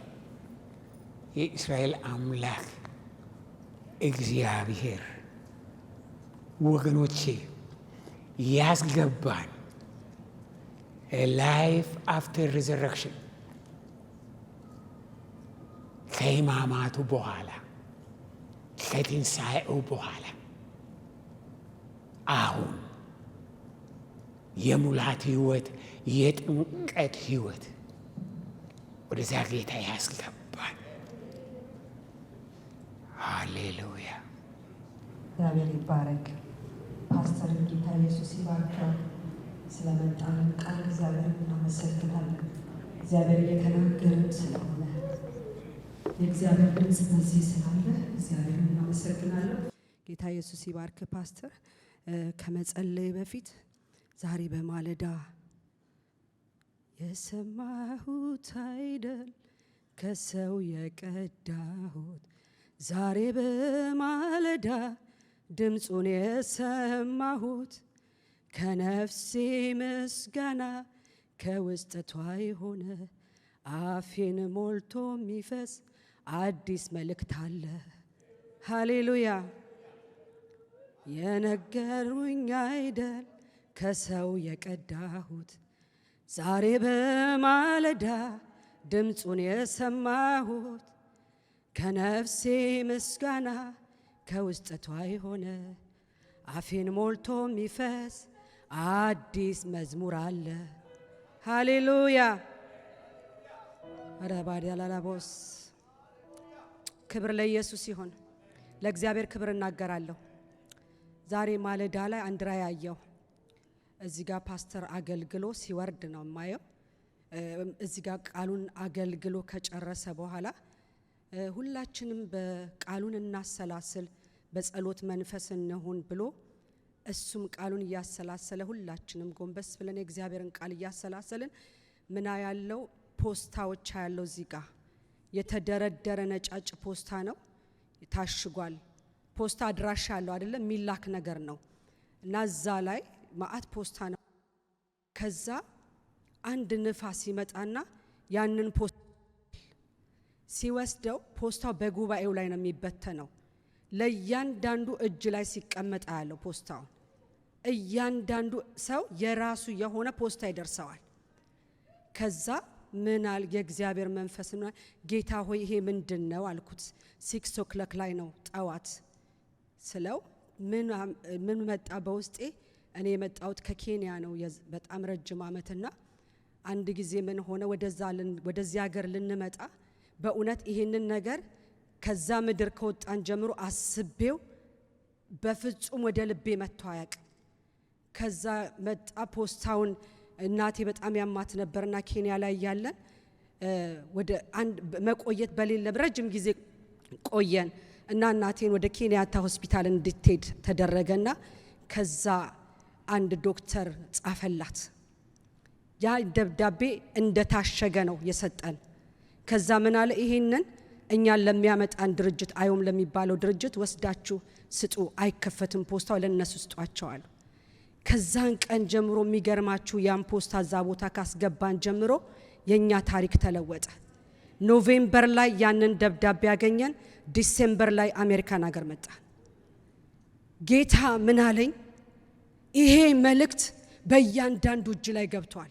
የእስራኤል አምላክ እግዚአብሔር ወገኖቼ ያስገባን ላይፍ አፍተር ሪዘረክሽን ከሕማማቱ በኋላ ከትንሣኤው በኋላ አሁን የሙላት ሕይወት የጥምቀት ሕይወት ወደዛ ጌታ ያስገባል። ሃሌሉያ! እግዚአብሔር ይባረክ። ፓስተር ጌታ ኢየሱስ ይባርከው። ስለመጣልን ቃል እግዚአብሔር እናመሰግናለን። እግዚአብሔር እየተናገረን ስለሆነ የእግዚአብሔር ድምፅ በዚህ ስላለ እግዚአብሔር እናመሰግናለን። ጌታ ኢየሱስ ይባርክ። ፓስተር ከመጸለይ በፊት ዛሬ በማለዳ የሰማሁት አይደል ከሰው የቀዳሁት፣ ዛሬ በማለዳ ድምፁን የሰማሁት ከነፍሴ ምስጋና ከውስጠቷ የሆነ አፌን ሞልቶ የሚፈስ አዲስ መልእክት አለ። ሃሌሉያ። የነገሩኝ አይደል ከሰው የቀዳሁት ዛሬ በማለዳ ድምፁን የሰማሁት ከነፍሴ ምስጋና ከውስጠቷ የሆነ አፌን ሞልቶ የሚፈስ አዲስ መዝሙር አለ። ሃሌሉያ። ረባዲያላላቦስ ክብር ለኢየሱስ ይሁን። ለእግዚአብሔር ክብር እናገራለሁ። ዛሬ ማለዳ ላይ አንድ ራእይ አየሁ። እዚህ ጋር ፓስተር አገልግሎ ሲወርድ ነው ማየው። እዚህ ጋር ቃሉን አገልግሎ ከጨረሰ በኋላ ሁላችንም በቃሉን እናሰላስል፣ በጸሎት መንፈስ እንሁን ብሎ እሱም ቃሉን እያሰላሰለ ሁላችንም ጎንበስ ብለን የእግዚአብሔርን ቃል እያሰላሰልን ምን ያለው ፖስታዎች ያለው እዚህ ጋር የተደረደረ ነጫጭ ፖስታ ነው፣ ታሽጓል። ፖስታ አድራሻ ያለው አይደለም፣ ሚላክ ነገር ነው እና እዛ ላይ ማአት ፖስታ ነው። ከዛ አንድ ንፋስ ይመጣና ያንን ፖስታ ሲወስደው ፖስታው በጉባኤው ላይ ነው የሚበተነው። ለእያንዳንዱ እጅ ላይ ሲቀመጥ ያለው ፖስታው እያንዳንዱ ሰው የራሱ የሆነ ፖስታ ይደርሰዋል። ከዛ ምናል የእግዚአብሔር መንፈስ ነው ጌታ ሆይ ይሄ ምንድነው አልኩት። 6 o'clock ላይ ነው ጠዋት ስለው ምን መጣ በውስጤ። እኔ የመጣሁት ከኬንያ ነው በጣም ረጅም ዓመትና አንድ ጊዜ ምን ሆነ ወደዚህ ሀገር ልንመጣ በእውነት ይሄንን ነገር ከዛ ምድር ከወጣን ጀምሮ አስቤው በፍጹም ወደ ልቤ መጥቶ አያውቅም። ከዛ መጣ ፖስታውን። እናቴ በጣም ያማት ነበርና ኬንያ ላይ ያለን ወደ አንድ መቆየት በሌለ ረጅም ጊዜ ቆየን እና እናቴን ወደ ኬንያታ ሆስፒታል እንድትሄድ ተደረገና ከዛ አንድ ዶክተር ጻፈላት። ያ ደብዳቤ እንደታሸገ ነው የሰጠን። ከዛ ምን አለ ይሄንን እኛን ለሚያመጣን ድርጅት አዮም ለሚባለው ድርጅት ወስዳችሁ ስጡ፣ አይከፈትም ፖስታው ለነሱ ስጧቸዋል። ከዛን ቀን ጀምሮ የሚገርማችሁ ያን ፖስታ እዛ ቦታ ካስገባን ጀምሮ የኛ ታሪክ ተለወጠ። ኖቬምበር ላይ ያንን ደብዳቤ ያገኘን፣ ዲሴምበር ላይ አሜሪካን ሀገር መጣ። ጌታ ምን አለኝ? ይሄ መልእክት በእያንዳንዱ እጅ ላይ ገብቷል።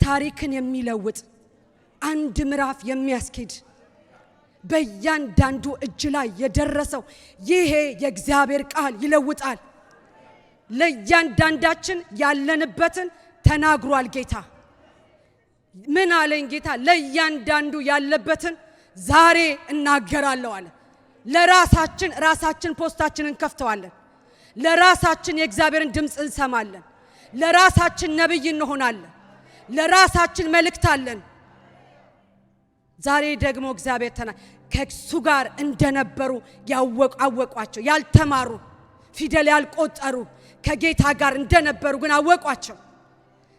ታሪክን የሚለውጥ አንድ ምዕራፍ የሚያስኬድ በእያንዳንዱ እጅ ላይ የደረሰው ይሄ የእግዚአብሔር ቃል ይለውጣል። ለእያንዳንዳችን ያለንበትን ተናግሯል ጌታ። ምን አለኝ ጌታ? ለእያንዳንዱ ያለበትን ዛሬ እናገራለሁ አለ። ለራሳችን ፖስታችንን ከፍተዋለን። ለራሳችን የእግዚአብሔርን ድምፅ እንሰማለን። ለራሳችን ነብይ እንሆናለን። ለራሳችን መልእክት አለን። ዛሬ ደግሞ እግዚአብሔር ከሱ ጋር እንደነበሩ አወቋቸው። ያልተማሩ ፊደል ያልቆጠሩ ከጌታ ጋር እንደነበሩ ግን አወቋቸው።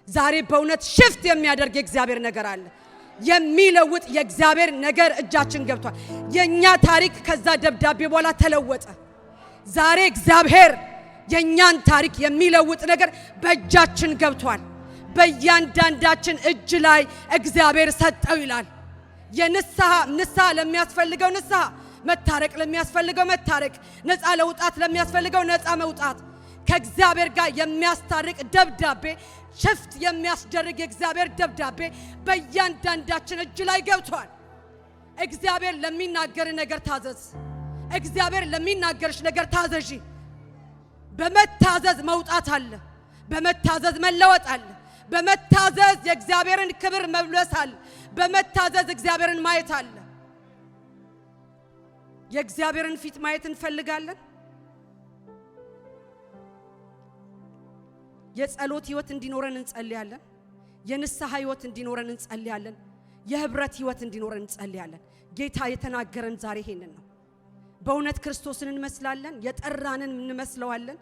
ዛሬ በእውነት ሽፍት የሚያደርግ የእግዚአብሔር ነገር አለ። የሚለውጥ የእግዚአብሔር ነገር እጃችን ገብቷል። የኛ ታሪክ ከዛ ደብዳቤ በኋላ ተለወጠ። ዛሬ እግዚአብሔር የኛን ታሪክ የሚለውጥ ነገር በእጃችን ገብቷል። በእያንዳንዳችን እጅ ላይ እግዚአብሔር ሰጠው ይላል። ንስሐ ለሚያስፈልገው ንስሐ፣ መታረቅ ለሚያስፈልገው መታረቅ፣ ነፃ ለውጣት ለሚያስፈልገው ነፃ መውጣት፣ ከእግዚአብሔር ጋር የሚያስታርቅ ደብዳቤ፣ ሽፍት የሚያስደርግ የእግዚአብሔር ደብዳቤ በእያንዳንዳችን እጅ ላይ ገብቷል። እግዚአብሔር ለሚናገር ነገር ታዘዝ። እግዚአብሔር ለሚናገርሽ ነገር ታዘዢ። በመታዘዝ መውጣት አለ። በመታዘዝ መለወጥ አለ። በመታዘዝ የእግዚአብሔርን ክብር መብለስ አለ። በመታዘዝ እግዚአብሔርን ማየት አለ። የእግዚአብሔርን ፊት ማየት እንፈልጋለን። የጸሎት ህይወት እንዲኖረን እንጸልያለን። የንስሐ ህይወት እንዲኖረን እንጸልያለን። የህብረት ህይወት እንዲኖረን እንጸልያለን። ጌታ የተናገረን ዛሬ ይሄንን ነው። በእውነት ክርስቶስን እንመስላለን። የጠራንን እንመስለዋለን።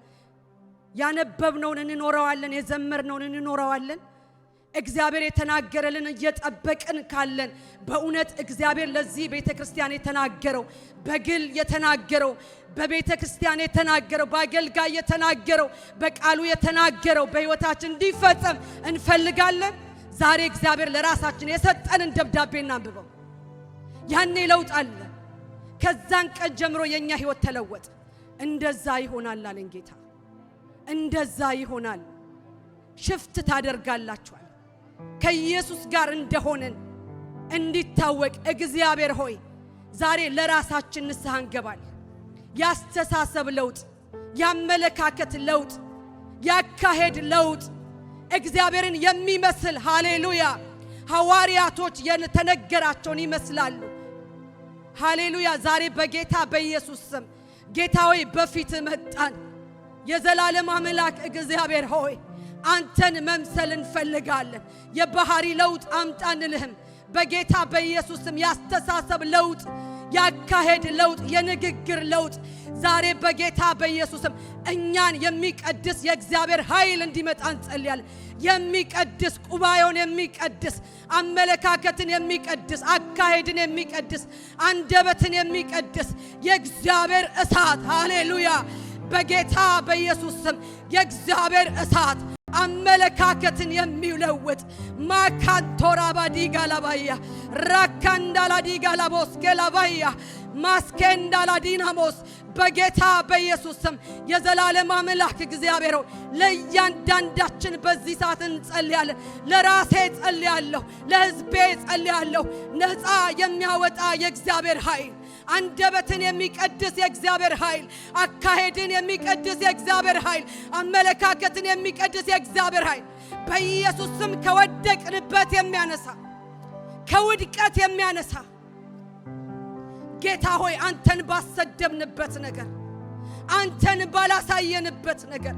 ያነበብነውን እንኖረዋለን። የዘመርነውን እንኖረዋለን። እግዚአብሔር የተናገረልን እየጠበቅን ካለን በእውነት እግዚአብሔር ለዚህ ቤተክርስቲያን የተናገረው፣ በግል የተናገረው፣ በቤተክርስቲያን የተናገረው፣ በአገልጋይ የተናገረው፣ በቃሉ የተናገረው በህይወታችን እንዲፈጸም እንፈልጋለን። ዛሬ እግዚአብሔር ለራሳችን የሰጠንን ደብዳቤ እናንብበው። ያኔ ለውጥ አለ። ከዛን ቀን ጀምሮ የኛ ህይወት ተለወጠ። እንደዛ ይሆናል አለን ጌታ። እንደዛ ይሆናል። ሽፍት ታደርጋላችኋል። ከኢየሱስ ጋር እንደሆነን እንዲታወቅ እግዚአብሔር ሆይ ዛሬ ለራሳችን ንስሐ እንገባለን። ያስተሳሰብ ለውጥ፣ ያመለካከት ለውጥ፣ ያካሄድ ለውጥ እግዚአብሔርን የሚመስል ሃሌሉያ ሐዋርያቶች የተነገራቸውን ይመስላሉ። ሃሌሉያ ዛሬ በጌታ በኢየሱስ ስም ጌታ ሆይ በፊት መጣን። የዘላለም አምላክ እግዚአብሔር ሆይ አንተን መምሰል እንፈልጋለን። የባህሪ ለውጥ አምጣንልህም በጌታ በኢየሱስ ስም። ያስተሳሰብ ለውጥ፣ ያካሄድ ለውጥ፣ የንግግር ለውጥ ዛሬ በጌታ በኢየሱስ ስም እኛን የሚቀድስ የእግዚአብሔር ኃይል እንዲመጣ እንጸልያለን። የሚቀድስ ቁባዮን የሚቀድስ አመለካከትን የሚቀድስ አካሄድን የሚቀድስ አንደበትን የሚቀድስ የእግዚአብሔር እሳት ሃሌሉያ በጌታ በኢየሱስ ስም የእግዚአብሔር እሳት አመለካከትን የሚለውጥ ማካንቶራ ባዲጋ ላባያ ራካንዳላ ዲጋ ላቦስ ገላባያ ማስከንዳላ ዲናሞስ በጌታ በኢየሱስ ስም የዘላለም አምላክ እግዚአብሔር ለእያንዳንዳችን በዚህ ሰዓት እንጸልያለን። ለራሴ ጸልያለሁ፣ ለሕዝቤ ጸልያለሁ። ነፃ የሚያወጣ የእግዚአብሔር ኃይል፣ አንደበትን የሚቀድስ የእግዚአብሔር ኃይል፣ አካሄድን የሚቀድስ የእግዚአብሔር ኃይል፣ አመለካከትን የሚቀድስ የእግዚአብሔር ኃይል በኢየሱስ ስም ከወደቅንበት የሚያነሳ ከውድቀት የሚያነሳ ጌታ ሆይ አንተን ባሰደብንበት ነገር፣ አንተን ባላሳየንበት ነገር፣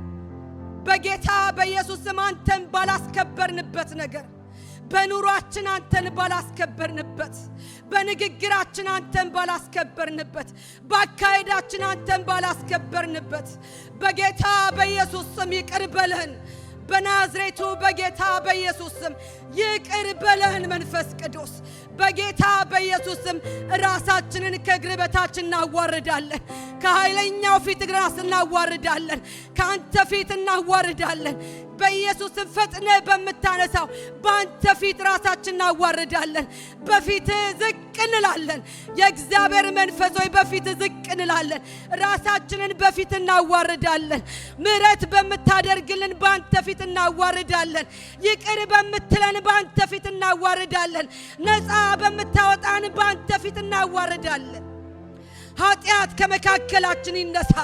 በጌታ በኢየሱስ ስም አንተን ባላስከበርንበት ነገር፣ በኑሯችን አንተን ባላስከበርንበት፣ በንግግራችን አንተን ባላስከበርንበት፣ በአካሄዳችን አንተን ባላስከበርንበት በጌታ በኢየሱስ ስም ይቅር በለን። በናዝሬቱ በጌታ በኢየሱስ ስም ይቅር በለን። መንፈስ ቅዱስ በጌታ በኢየሱስ ስም ራሳችንን ከእግር በታች እናዋርዳለን። ከኃይለኛው ፊት ራስ እናዋርዳለን። ከአንተ ፊት እናዋርዳለን። በኢየሱስ ስም ፈጥነ በምታነሳው በአንተ ፊት ራሳችንን እናዋርዳለን። በፊት ዝቅ እንላለን። የእግዚአብሔር መንፈስ ሆይ በፊት ዝቅ እንላለን። ራሳችንን በፊት እናዋርዳለን። ምሕረት በምታደርግልን በአንተ ፊት እናዋርዳለን። ይቅር በምትለን በአንተ ፊት እናዋርዳለን። ነፃ በምታወጣን በአንተ ፊት እናዋርዳለን። ኃጢአት ከመካከላችን ይነሳ።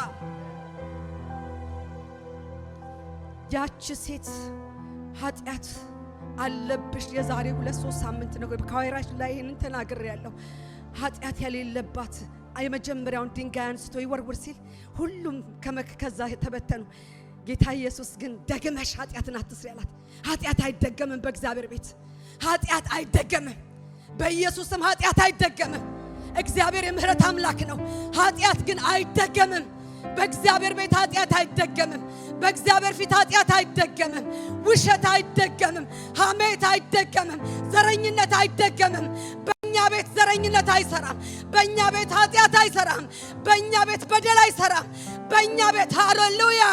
ያቺ ሴት ኃጢአት አለብሽ የዛሬ 2-3 ሳምንት ነው በካይራሽ ላይ ይሄንን ተናግሬያለሁ። ኃጢአት የሌለባት የመጀመሪያውን ድንጋይ አንስቶ ይወርውር ሲል ሁሉም ከዛ ተበተኑ። ጌታ ኢየሱስ ግን ደግመሽ ኃጢአትን አትስሪ አላት። ኃጢአት አይደገምም። በእግዚአብሔር ቤት ኃጢአት አይደገምም። በኢየሱስም ኃጢአት አይደገምም። እግዚአብሔር የምህረት አምላክ ነው። ኃጢአት ግን አይደገምም። በእግዚአብሔር ቤት ኃጢአት አይደገምም። በእግዚአብሔር ፊት ኃጢአት አይደገምም። ውሸት አይደገምም። ሐሜት አይደገምም። ዘረኝነት አይደገምም። በእኛ ቤት ዘረኝነት አይሰራም። በእኛ ቤት ኃጢአት አይሰራም። በእኛ ቤት በደል አይሰራም። በእኛ ቤት ሃሌሉያ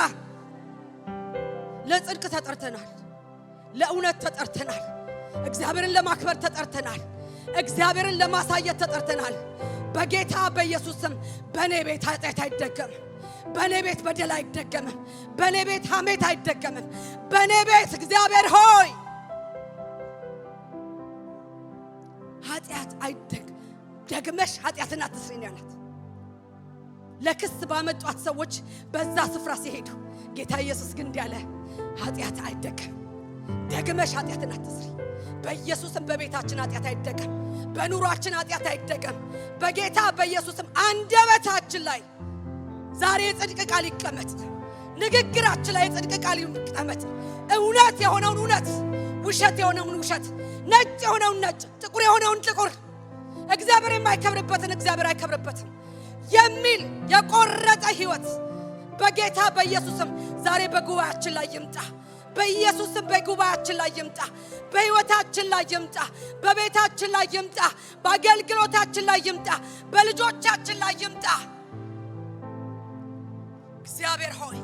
ለጽድቅ ተጠርተናል። ለእውነት ተጠርተናል። እግዚአብሔርን ለማክበር ተጠርተናል። እግዚአብሔርን ለማሳየት ተጠርተናል። በጌታ በኢየሱስ ስም በኔ ቤት ኃጢአት አይደገምም። በኔ ቤት በደል አይደገምም። በኔ ቤት ሐሜት አይደገምም። በኔ ቤት እግዚአብሔር ሆይ ኃጢአት አይደገም። ደግመሽ ኃጢአትን አትስሪ ነው ያላት። ለክስ ባመጧት ሰዎች በዛ ስፍራ ሲሄዱ ጌታ ኢየሱስ ግን እንዲህ አለ፣ ኃጢአት አይደገም። ደግመሽ ኃጢአትን አትስሪ። በኢየሱስም በቤታችን ኃጢአት አይደገም። በኑሯችን ኃጢአት አይደገም። በጌታ በኢየሱስም አንደበታችን ላይ ዛሬ የጽድቅ ቃል ይቀመጥ። ንግግራችን ላይ የጽድቅ ቃል ይቀመጥ። እውነት የሆነውን እውነት፣ ውሸት የሆነውን ውሸት፣ ነጭ የሆነውን ነጭ፣ ጥቁር የሆነውን ጥቁር፣ እግዚአብሔር የማይከብርበትን እግዚአብሔር አይከብርበትም የሚል የቆረጠ ሕይወት በጌታ በኢየሱስም ዛሬ በጉባኤያችን ላይ ይምጣ። በኢየሱስም በጉባኤያችን ላይ ይምጣ። በሕይወታችን ላይ ይምጣ። በቤታችን ላይ ይምጣ። በአገልግሎታችን ላይ ይምጣ። በልጆቻችን ላይ ይምጣ። እግዚአብሔር ሆይ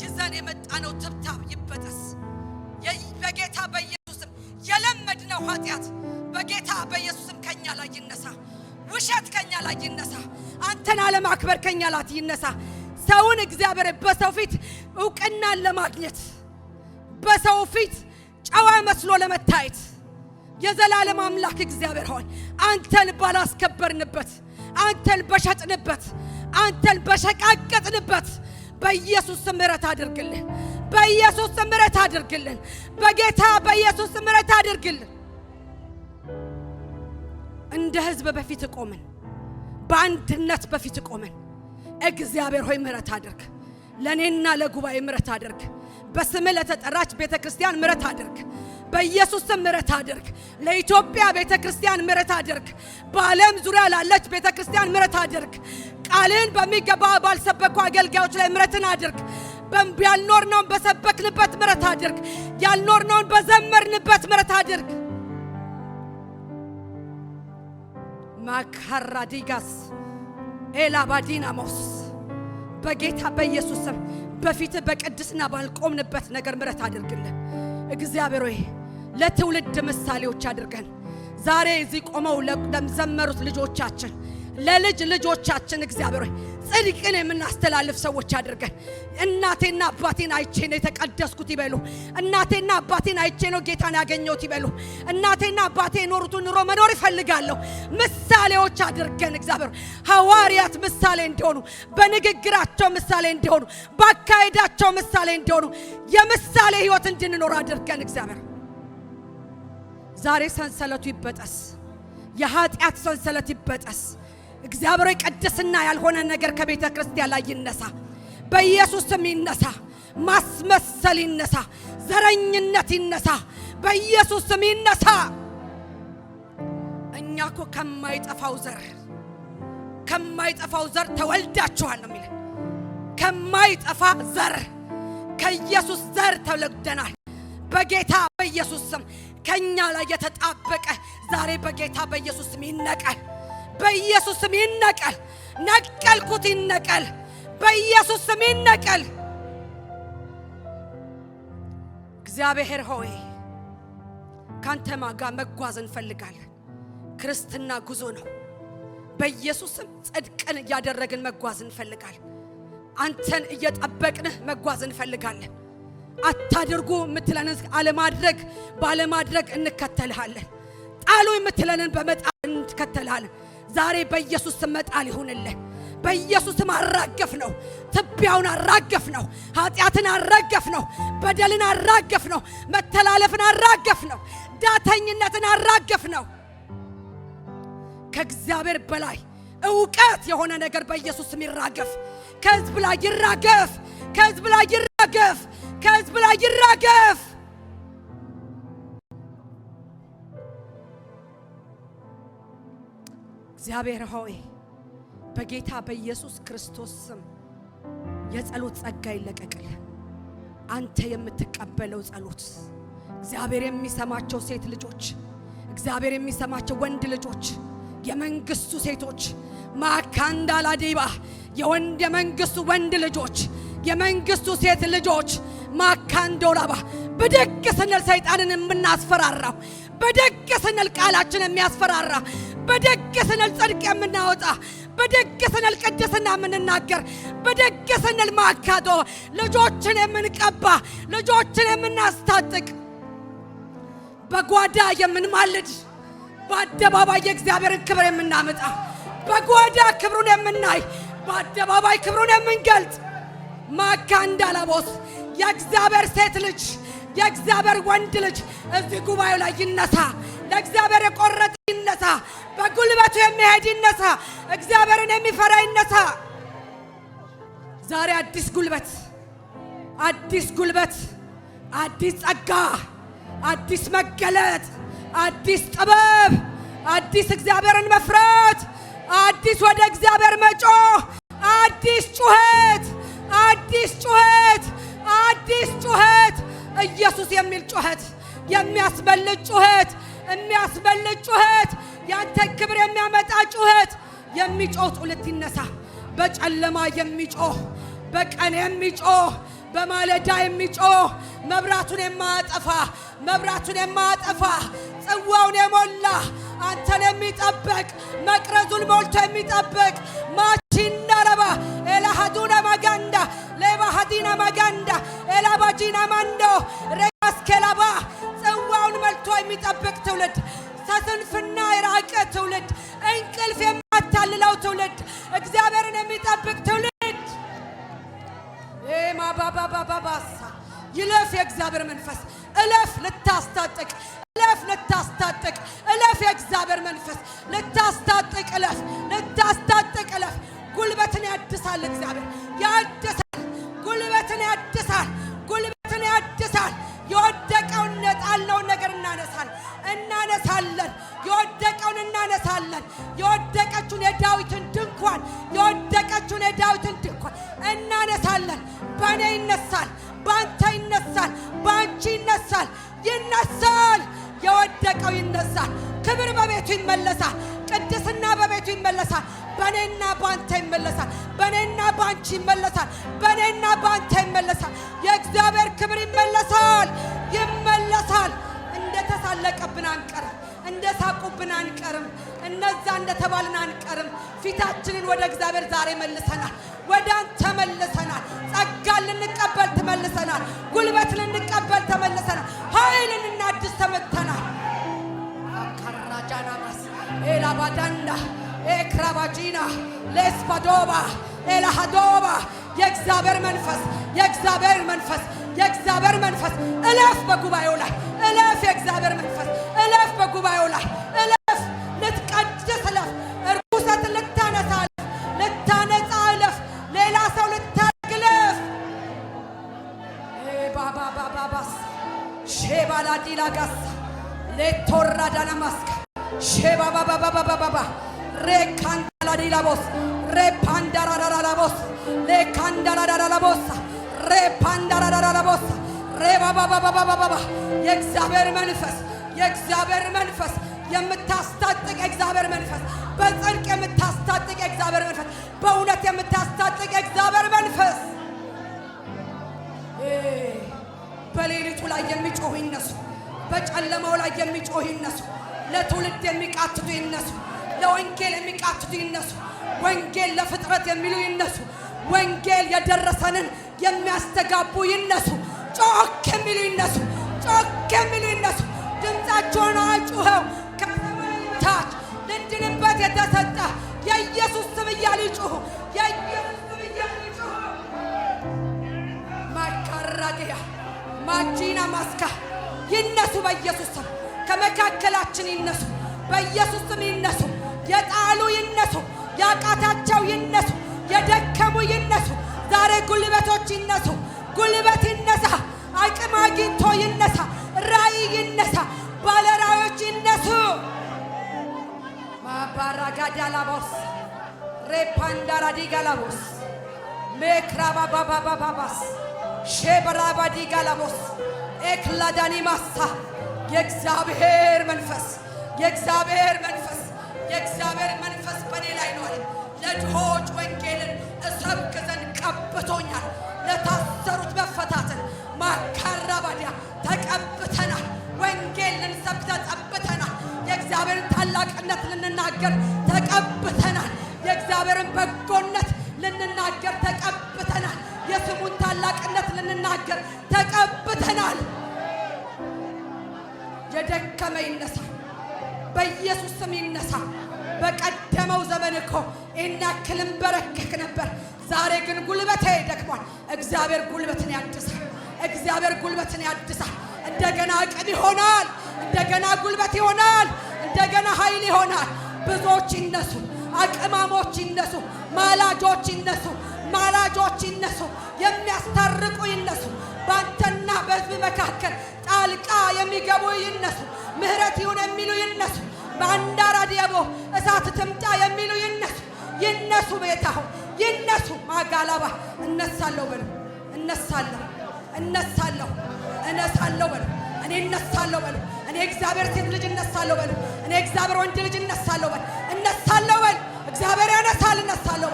ይዘን የመጣነው ትብታብ ይበጠስ። በጌታ በኢየሱስም የለመድነው ኃጢአት በጌታ በኢየሱስም ከኛ ላይ ይነሳ። ውሸት ከኛ ላይ ይነሳ። አንተን አለማክበር ከኛ ላይ ይነሳ። ሰውን እግዚአብሔር በሰው ፊት ዕውቅናን ለማግኘት በሰው ፊት ጨዋ መስሎ ለመታየት የዘላለም አምላክ እግዚአብሔር ሆይ አንተን ባላስከበርንበት አንተን በሸጥንበት አንተን በሸቃቀጥንበት በኢየሱስ ስም ምሕረት አድርግልን። በኢየሱስ ስም ምሕረት አድርግልን። በጌታ በኢየሱስ ስም ምሕረት አድርግልን። እንደ ሕዝብ በፊት ቆመን በአንድነት በፊት ቆመን እግዚአብሔር ሆይ ምሕረት አድርግ። ለኔና ለጉባኤ ምሕረት አድርግ። በስም ለተጠራች ቤተክርስቲያን ምሕረት አድርግ። በኢየሱስ ስም ምሕረት አድርግ። ለኢትዮጵያ ቤተክርስቲያን ምሕረት አድርግ። በዓለም ዙሪያ ላለች ቤተክርስቲያን ምሕረት አድርግ። ቃልን በሚገባ ባልሰበኩ አገልጋዮች ላይ ምሕረትን አድርግ። ያልኖርነውን በሰበክንበት ምሕረት አድርግ። ያልኖርነውን በዘመርንበት ምሕረት አድርግ። ማካራዲጋስ ኤላባዲናሞስ በጌታ በኢየሱስ ስም በፊት በቅድስና ባልቆምንበት ነገር ምሕረት አድርግልን። እግዚአብሔር ሆይ ለትውልድ ምሳሌዎች አድርገን ዛሬ እዚህ ቆመው ለዘመሩት ልጆቻችን ለልጅ ልጆቻችን እግዚአብሔር ሆይ ጽድቅን የምናስተላልፍ ሰዎች አድርገን። እናቴና አባቴን አይቼ ነው የተቀደስኩት ይበሉ። እናቴና አባቴን አይቼ ነው ጌታን ያገኘሁት ይበሉ። እናቴና አባቴ የኖሩትን ኑሮ መኖር ይፈልጋለሁ። ምሳሌዎች አድርገን እግዚአብሔር ሐዋርያት ምሳሌ እንዲሆኑ፣ በንግግራቸው ምሳሌ እንዲሆኑ፣ በአካሄዳቸው ምሳሌ እንዲሆኑ የምሳሌ ሕይወት እንድንኖር አድርገን እግዚአብሔር ዛሬ ሰንሰለቱ ይበጠስ። የኃጢአት ሰንሰለት ይበጠስ። እግዚአብሔር ቅድስና ያልሆነ ነገር ከቤተ ክርስቲያን ላይ ይነሳ። በኢየሱስ ስም ይነሳ። ማስመሰል ይነሳ። ዘረኝነት ይነሳ። በኢየሱስ ስም ይነሳ። እኛ እኮ ከማይጠፋው ዘር ተወልዳችኋል ነው የሚለው። ከማይጠፋ ዘር ከኢየሱስ ዘር ተወልደናል። በጌታ በኢየሱስ ስም ከኛ ላይ የተጣበቀ ዛሬ በጌታ በኢየሱስ ስም ይነቀል። በኢየሱስ ስም ይነቀል። ነቀልኩት፣ ይነቀል። በኢየሱስ ስም ይነቀል። እግዚአብሔር ሆይ ካንተ ጋር መጓዝ እንፈልጋለን። ክርስትና ጉዞ ነው። በኢየሱስ ስም ጽድቅን እያደረግን መጓዝ እንፈልጋለን። አንተን እየጠበቅን መጓዝ እንፈልጋለን። አታድርጉ የምትለንን አለማድረግ ባለማድረግ እንከተልሃለን። ጣሉ የምትለንን በመጣል እንከተልሃለን። ዛሬ በኢየሱስ ስም መጣል ይሁንልን። በኢየሱስ ስም አራገፍ ነው። ትቢያውን አራገፍ ነው። ኃጢአትን አራገፍ ነው። በደልን አራገፍ ነው። መተላለፍን አራገፍ ነው። ዳተኝነትን አራገፍ ነው። ከእግዚአብሔር በላይ ዕውቀት የሆነ ነገር በኢየሱስ ስም ይራገፍ። ከሕዝብ ላይ ይራገፍ። ከሕዝብ ላይ ይራገፍ። ከሕዝብ ላይ ይራገፍ። እግዚአብሔር ሆይ በጌታ በኢየሱስ ክርስቶስ ስም የጸሎት ጸጋ ይለቀቅልን። አንተ የምትቀበለው ጸሎት እግዚአብሔር የሚሰማቸው ሴት ልጆች፣ እግዚአብሔር የሚሰማቸው ወንድ ልጆች፣ የመንግስቱ ሴቶች ማካንዳላዲባ የመንግስቱ ወንድ ልጆች፣ የመንግስቱ ሴት ልጆች ማካንዶላባ በደግ ስንል ሰይጣንን የምናስፈራራው፣ በደግ ስንል ቃላችን የሚያስፈራራ፣ በደግ ስንል ጽድቅ የምናወጣ፣ በደግ ስንል ቅድስና የምንናገር፣ በደግ ስንል ማካዶ ልጆችን የምንቀባ፣ ልጆችን የምናስታጥቅ፣ በጓዳ የምንማልድ፣ በአደባባይ የእግዚአብሔርን ክብር የምናመጣ፣ በጓዳ ክብሩን የምናይ፣ በአደባባይ ክብሩን የምንገልጥ ማካንዳላቦስ የእግዚአብሔር ሴት ልጅ የእግዚአብሔር ወንድ ልጅ እዚህ ጉባኤው ላይ ይነሳ። ለእግዚአብሔር የቆረጠ ይነሳ። በጉልበቱ የሚሄድ ይነሳ። እግዚአብሔርን የሚፈራ ይነሳ። ዛሬ አዲስ ጉልበት፣ አዲስ ጉልበት፣ አዲስ ጸጋ፣ አዲስ መገለጥ፣ አዲስ ጥበብ፣ አዲስ እግዚአብሔርን መፍራት፣ አዲስ ወደ እግዚአብሔር መጮህ፣ አዲስ ጩኸት፣ አዲስ ጩኸት፣ አዲስ ጩኸት፣ ኢየሱስ የሚል ጩኸት፣ የሚያስበልጥ ጩኸት፣ የሚያስበልጥ ጩኸት፣ ያንተ ክብር የሚያመጣ ጩኸት፣ የሚጮህ ትውልድ ይነሳ። በጨለማ የሚጮህ፣ በቀን የሚጮህ፣ በማለዳ የሚጮህ፣ መብራቱን የማያጠፋ፣ መብራቱን የማያጠፋ፣ ጽዋውን የሞላ አንተን የሚጠብቅ መቅረዙን ሞልቶ የሚጠብቅ ማቺና ረባ ኤላሃዱና ማጋንዳ ለባሃዲና ማጋንዳ ኤላባጂና ማንዶ ረስከላባ ጽዋውን መልቶ የሚጠብቅ ትውልድ ከስንፍና የራቀ ትውልድ እንቅልፍ የማታልለው ትውልድ እግዚአብሔርን የሚጠብቅ ትውልድ ማባባባባሳ ይለፍ የእግዚአብሔር መንፈስ እለፍ ልታስታጥቅ እለፍ ልታስታጥቅ እለፍ የእግዚአብሔር መንፈስ ልታስታጥቅ እለፍ ልታስታጥቅ እለፍ ጉልበትን ያድሳል እግዚአብሔር ያድሳል ጉልበትን ያድሳል ጉልበትን ያድሳል የወደቀውን ነጣልነውን ነገር እናነሳለን የወደቀውን እናነሳለን የወደቀችውን የዳዊትን ድንኳን የወደቀችውን የዳዊትን ድንኳን እናነሳለን በእኔ ይነሳል ባንተ ይነሳል ባንቺ ይነሳል ይነሳል የወደቀው ይነሳል ክብር በቤቱ ይመለሳል ቅድስና በቤቱ ይመለሳል በእኔና ባንተ ይመለሳል በእኔና ባንቺ ይመለሳል በእኔና ባንተ ይመለሳል የእግዚአብሔር ክብር ይመለሳል ይመለሳል እንደተሳለቀብን አንቀርም እንደሳቁብን አንቀርም እነዛ እንደተባልን አንቀርም ፊታችንን ወደ እግዚአብሔር ዛሬ መልሰናል ወደ አንተ መልሰናል ጸጋን ልንቀበል ተመልሰናል ጉልበትን ልንቀበል ተመልሰናል ኃይልን እናድስ ተመተናል አካራጃና ማስ ኤላባዳንዳ ኤክራባጂና ለስፓዶባ ኤላሃዶባ የእግዚአብሔር መንፈስ የእግዚአብሔር መንፈስ የእግዚአብሔር መንፈስ እለፍ በጉባኤው ላይ እለፍ የእግዚአብሔር መንፈስ እለፍ በጉባኤው ላይ እለፍ ልትቀድስ እለፍ እርኩሰት ልታነሳ እለፍ ልታነጻ እለፍ ሌላ ሰው ልታግለፍ ባባባባባስ ሼባላዲላጋስ ለቶራዳናማስካ ሼባባባባባባ ሬካንዳላዲላቦስ ሬፓንዳራራራቦስ ለካንዳራራራቦስ ሬፓንዳራራራቦስ ሬባባባባባባ የእግዚአብሔር መንፈስ የምታስታጥቅ የእግዚአብሔር መንፈስ በጽድቅ የምታስታጥቅ የእግዚአብሔር መንፈስ በእውነት የምታስታጥቅ የእግዚአብሔር መንፈስ በሌሊቱ ላይ የሚጮሁ ይነሱ በጨለማው ላይ የሚጮሁ ይነሱ ለትውልድ የሚቃትቱ ይነሱ ለወንጌል የሚቃትቱ ይነሱ ወንጌል ለፍጥረት የሚሉ ይነሱ ወንጌል የደረሰንን የሚያስተጋቡ ይነሱ ጮክ የሚሉ ይነሱ ጮክ የሚሉ ይነሱ ድምፃቸውን አጩኸው ከሰማይ ታች ልንድንበት የተሰጠ የኢየሱስ ስም እያሉ ይጩሁ የኢየሱስ ስም እያሉ ይጩሁ ማካራዲያ ማጂና ማስካ ይነሱ በኢየሱስ ስም ከመካከላችን ይነሱ በኢየሱስ ስም ይነሱ የጣሉ ይነሱ ያቃታቸው ይነሱ የደከሙ ይነሱ ዛሬ ጉልበቶች ይነሱ ጉልበት ይነሳ አቅም አግኝቶ ይነሳ ራእይ ይነሳ ባለራእዮች ይነሱ ማባራጋዳላቦስ ሬፓንዳራዲጋላቦስ ሜክራባባባባባስ ሼበራባዲጋላቦስ ኤክላዳኒማሳ የእግዚአብሔር መንፈስ በእኔ ላይ ነው ለድሆች ወንጌልን እሰብክ ዘንድ ቀብቶኛል ለታሰሩት መፈታትን ማካራባዲያ ተቀብተናል ወንጌል ልንሰብክ ተቀብተናል የእግዚአብሔርን ታላቅነት ልንናገር ተቀብተናል የእግዚአብሔርን በጎነት ልንናገር ተቀብተናል የስሙን ታላቅነት ልንናገር ተቀብተናል የደከመ ይነሳ በኢየሱስ ስም ይነሳ በቀደመው ዘመን እኮ እናክልም በረከክ ነበር ዛሬ ግን ጉልበቴ ደክሟል እግዚአብሔር ጉልበትን ያድሳል እንደገና አቅም ይሆናል እንደገና ጉልበት ይሆናል እንደገና ኃይል ይሆናል ብዙዎች ይነሱ አቅማሞች ይነሱ ማላጆች ይነሱ የሚያስታርቁ ይነሱ ባንተና በሕዝብ መካከል ጣልቃ የሚገቡ ይነሱ ምህረት ይሁን የሚሉ ይነሱ ባንዳራ ዲያቦ እሳት ትምጣ የሚሉ ይነሱ ቤታው ይነሱ ማጋላባ እነሳለሁ በሉ እነሳለሁ በሉ እኔ እነሳለሁ በሉ እኔ እግዚአብሔር ሴት ልጅ እነሳለሁ በሉ እኔ እግዚአብሔር ወንድ ልጅ እነሳለሁ በሉ እግዚአብሔር ያነሳል እነሳለሁ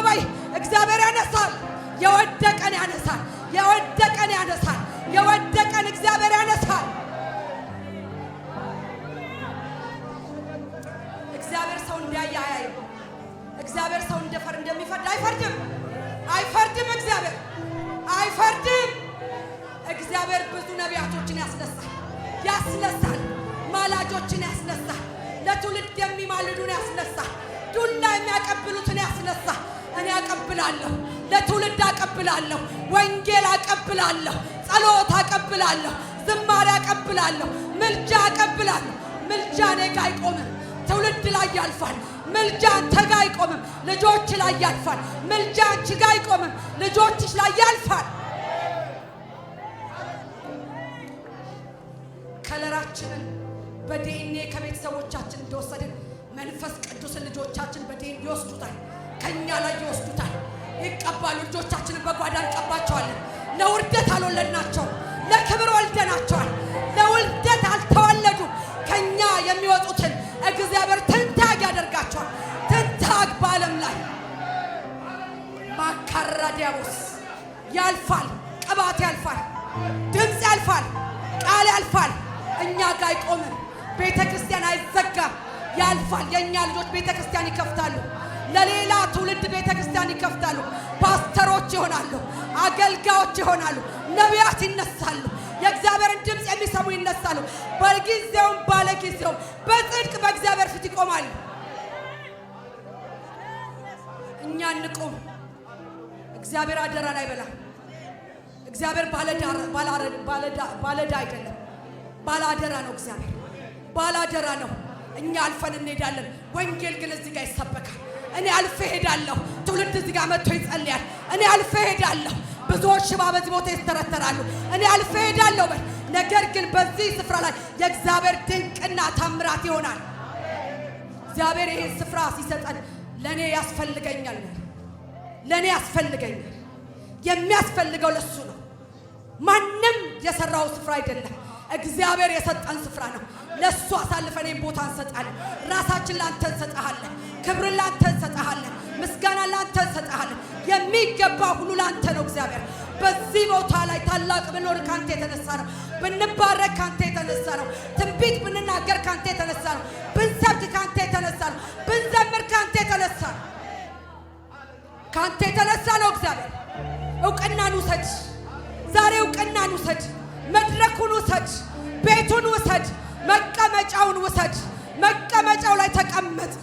በይ እግዚአብሔር ያነሳል የወደቀን እግዚአብሔር ያነሳል እንዳየ አያይም። እግዚአብሔር ሰው እንደሚፈርድ አይፈርድም። እግዚአብሔር አይፈርድም። እግዚአብሔር ብዙ ነቢያቶችን ያስነሳል፣ ማላጆችን ያስነሳል፣ ለትውልድ የሚማልዱን ያስነሳል፣ ዱላ የሚያቀብሉትን ያስነሳል። እኔ አቀብላለሁ፣ ለትውልድ አቀብላለሁ፣ ወንጌል አቀብላለሁ፣ ጸሎት አቀብላለሁ፣ ዝማሬ አቀብላለሁ፣ ምልጃ አቀብላለሁ። ምልጃ እኔ ጋር አይቆምም፣ ትውልድ ላይ ያልፋል። ምልጃ አንተ ጋር አይቆምም፣ ልጆች ላይ ያልፋል። ምልጃ አንቺ ጋር አይቆምም፣ ልጆችሽ ላይ ያልፋል። ከለራችንን በዲኤንኤ ከቤተሰቦቻችን እንደወሰድን መንፈስ ቅዱስን ልጆቻችን በዲኤንኤ ይወስዱታል፣ ከኛ ላይ ይወስዱታል፣ ይቀባሉ። ልጆቻችንን በጓዳ እንቀባቸዋለን። ለውርደት አልወለድናቸውም፣ ለክብር ወልደናቸዋል። ለውልደት አልተወለዱም። ከኛ የሚወጡትን እግዚአብሔር ትንታግ ያደርጋቸዋል። ትንታግ በዓለም ላይ ማካራ ዲያቦስ ያልፋል፣ ቅባት ያልፋል፣ ድምፅ ያልፋል፣ ቃል ያልፋል። እኛ ጋር አይቆምም። ቤተ ክርስቲያን አይዘጋም፣ ያልፋል። የእኛ ልጆች ቤተ ክርስቲያን ይከፍታሉ፣ ለሌላ ትውልድ ቤተ ክርስቲያን ይከፍታሉ። ፓስተሮች ይሆናሉ፣ አገልጋዮች ይሆናሉ፣ ነቢያት ይነሳሉ፣ የእግዚአብሔርን ድምፅ የሚሰሙ ይነሳሉ። በጊዜውም ባለጊዜውም በጽድቅ በእግዚአብሔር ፊት ይቆማሉ። እኛ እንቁም። እግዚአብሔር አደራን አይበላም። እግዚአብሔር ባለዳ አይደለም፣ ባላደራ ነው። እግዚአብሔር ባላደራ ነው። እኛ አልፈን እንሄዳለን። ወንጌል ግን እዚህ ጋር ይሰበካል። እኔ አልፌ ሄዳለሁ። ትውልድ እዚህ ጋር መጥቶ ይጸልያል። እኔ አልፌ ሄዳለሁ። ብዙዎች ሽባ በዚህ ቦታ ይስተረተራሉ። እኔ አልፌ ሄዳለሁ። ነገር ግን በዚህ ስፍራ ላይ የእግዚአብሔር ድንቅና ታምራት ይሆናል። እግዚአብሔር ይህን ስፍራ ሲሰጠን ለእኔ ያስፈልገኛል፣ ለእኔ ያስፈልገኛል። የሚያስፈልገው ለሱ ነው። ማንም የሰራው ስፍራ አይደለም። እግዚአብሔር የሰጠን ስፍራ ነው። ለሱ አሳልፈን ቦታ እንሰጣለን። ራሳችን ላንተ እንሰጣለን። ክብርን ላንተ እንሰጣለን። ምስጋና ላንተ እንሰጣለን። የሚገባ ሁሉ ላንተ ነው። እግዚአብሔር በዚህ ቦታ ላይ ታላቅ ብኖር ካንተ የተነሳ ነው። ብንባረክ ካንተ የተነሳ ነው። ትንቢት ብንናገር ካንተ የተነሳ ነው። ብንሰብክ ካንተ የተነሳ ነው። ብንዘምር ካንተ የተነሳ ነው። ካንተ የተነሳ ነው። እግዚአብሔር እውቅናን ውሰድ። ዛሬ እውቅናን ውሰድ። መድረኩን ውሰድ። ቤቱን ውሰድ። መቀመጫውን ውሰድ። መቀመጫው ላይ ተቀመጥ።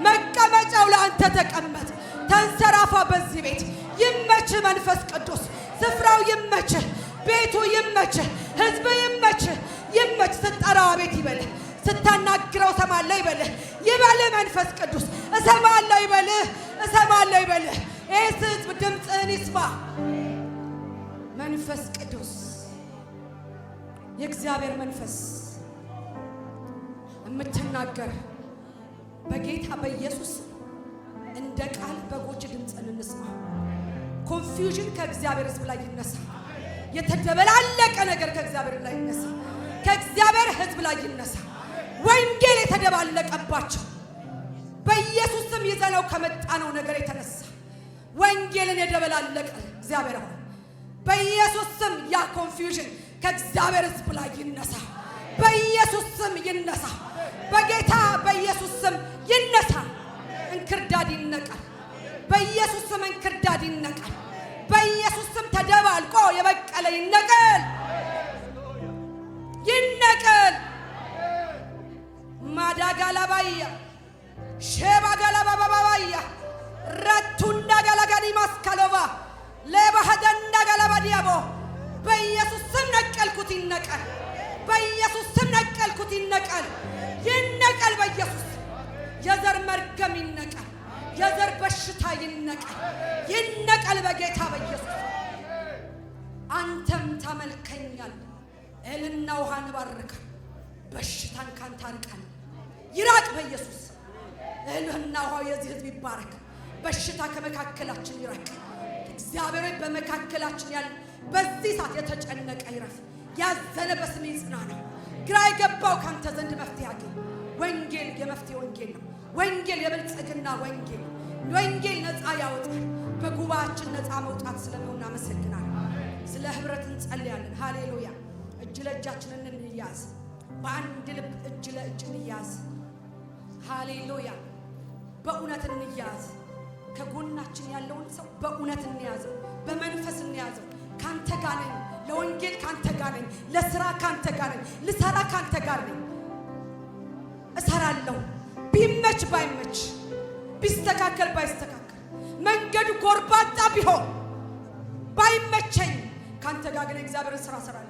መቀመጫው ላይ አንተ ተቀመጥ። ተንሰራፋ በዚህ ቤት። ይመችህ መንፈስ ቅዱስ። ስፍራው ይመችህ። ቤቱ ይመችህ። ህዝብ ይመችህ። ይመችህ። ስትጠራው አቤት ይበልህ። ስታናግረው እሰማለሁ ይበልህ። ይበልህ መንፈስ ቅዱስ። እሰማለሁ ይበልህ። እሰማለሁ ይበልህ። ይህ ህዝብ ድምፅህን ይስማ። መንፈስ ቅዱስ የእግዚአብሔር መንፈስ የምትናገር በጌታ በኢየሱስ እንደ ቃል በጎች ድምፅን እንስማ። ኮንፊውዥን ከእግዚአብሔር ህዝብ ላይ ይነሳ። የተደበላለቀ ነገር ከእግዚአብሔር ላይ ይነሳ። ከእግዚአብሔር ህዝብ ላይ ይነሳ። ወንጌል የተደባለቀባቸው በኢየሱስ ስም ይዘነው ከመጣነው ነገር የተነሳ ወንጌልን የደበላለቀ እግዚአብሔር ሆይ በኢየሱስ ስም ያ ኮንፊውዥን ከእግዚአብሔር ህዝብ ላይ ይነሳ። በኢየሱስ ስም ይነሳ። በጌታ በኢየሱስ ስም ይነሳ። እንክርዳድ ይነቃል። በኢየሱስ ስም እንክርዳድ ይነቃል። በኢየሱስ ስም ተደባልቆ የበቀለ ይነቀል፣ ይነቀል። ማዳጋላባያ ሼባጋላባባባያ ረቱና ጋላጋኒ ማስካሎባ ለባህደና ጋላባዲያቦ በኢየሱስ ስም ነቀልኩት፣ ይነቀል። በኢየሱስ ስም ነቀልኩት፣ ይነቀል፣ ይነቀል። በኢየሱስ የዘር መርገም ይነቀል። የዘር በሽታ ይነቀል፣ ይነቀል። በጌታ በኢየሱስ አንተም ታመልከኛል። እህልና ውሃን ባርከን በሽታን ካንተ አርቀን ይራቅ። በኢየሱስ እህልና ውሃው የዚህ ህዝብ ይባረክ። በሽታ ከመካከላችን ይራቅ። እግዚአብሔር በመካከላችን ያለ በዚህ ሰዓት የተጨነቀ ይረፍ። ያዘነ በስም ይጽናና። ግራ የገባው ካንተ ዘንድ መፍትሄ ያገኝ። ወንጌል የመፍትሄ ወንጌል ነው። ወንጌል የብልጽግና ወንጌል ነው። ወንጌል ነፃ ያወጣል። በጉባኤያችን ነፃ መውጣት ስለሚሆን እናመሰግናለን። ስለ ህብረት እንጸልያለን። ሃሌሉያ። እጅ ለእጃችንን እንያዝ። በአንድ ልብ እጅ ለእጅ እንያዝ። ሃሌሉያ። በእውነት እንያዝ። ከጎናችን ያለውን ሰው በእውነት እንያዘው፣ በመንፈስ እንያዘው። ካንተ ጋር ነኝ፣ ለወንጌል ካንተ ጋር ነኝ፣ ለሥራ ካንተ ጋር ነኝ፣ ልሰራ ካንተ ጋር ነኝ። እሰራለሁ ቢመች ባይመች፣ ቢስተካከል ባይስተካከል፣ መንገዱ ጎርባጣ ቢሆን ባይመቸኝ፣ ካንተ ጋር ግን የእግዚአብሔርን ሥራ እሰራለሁ።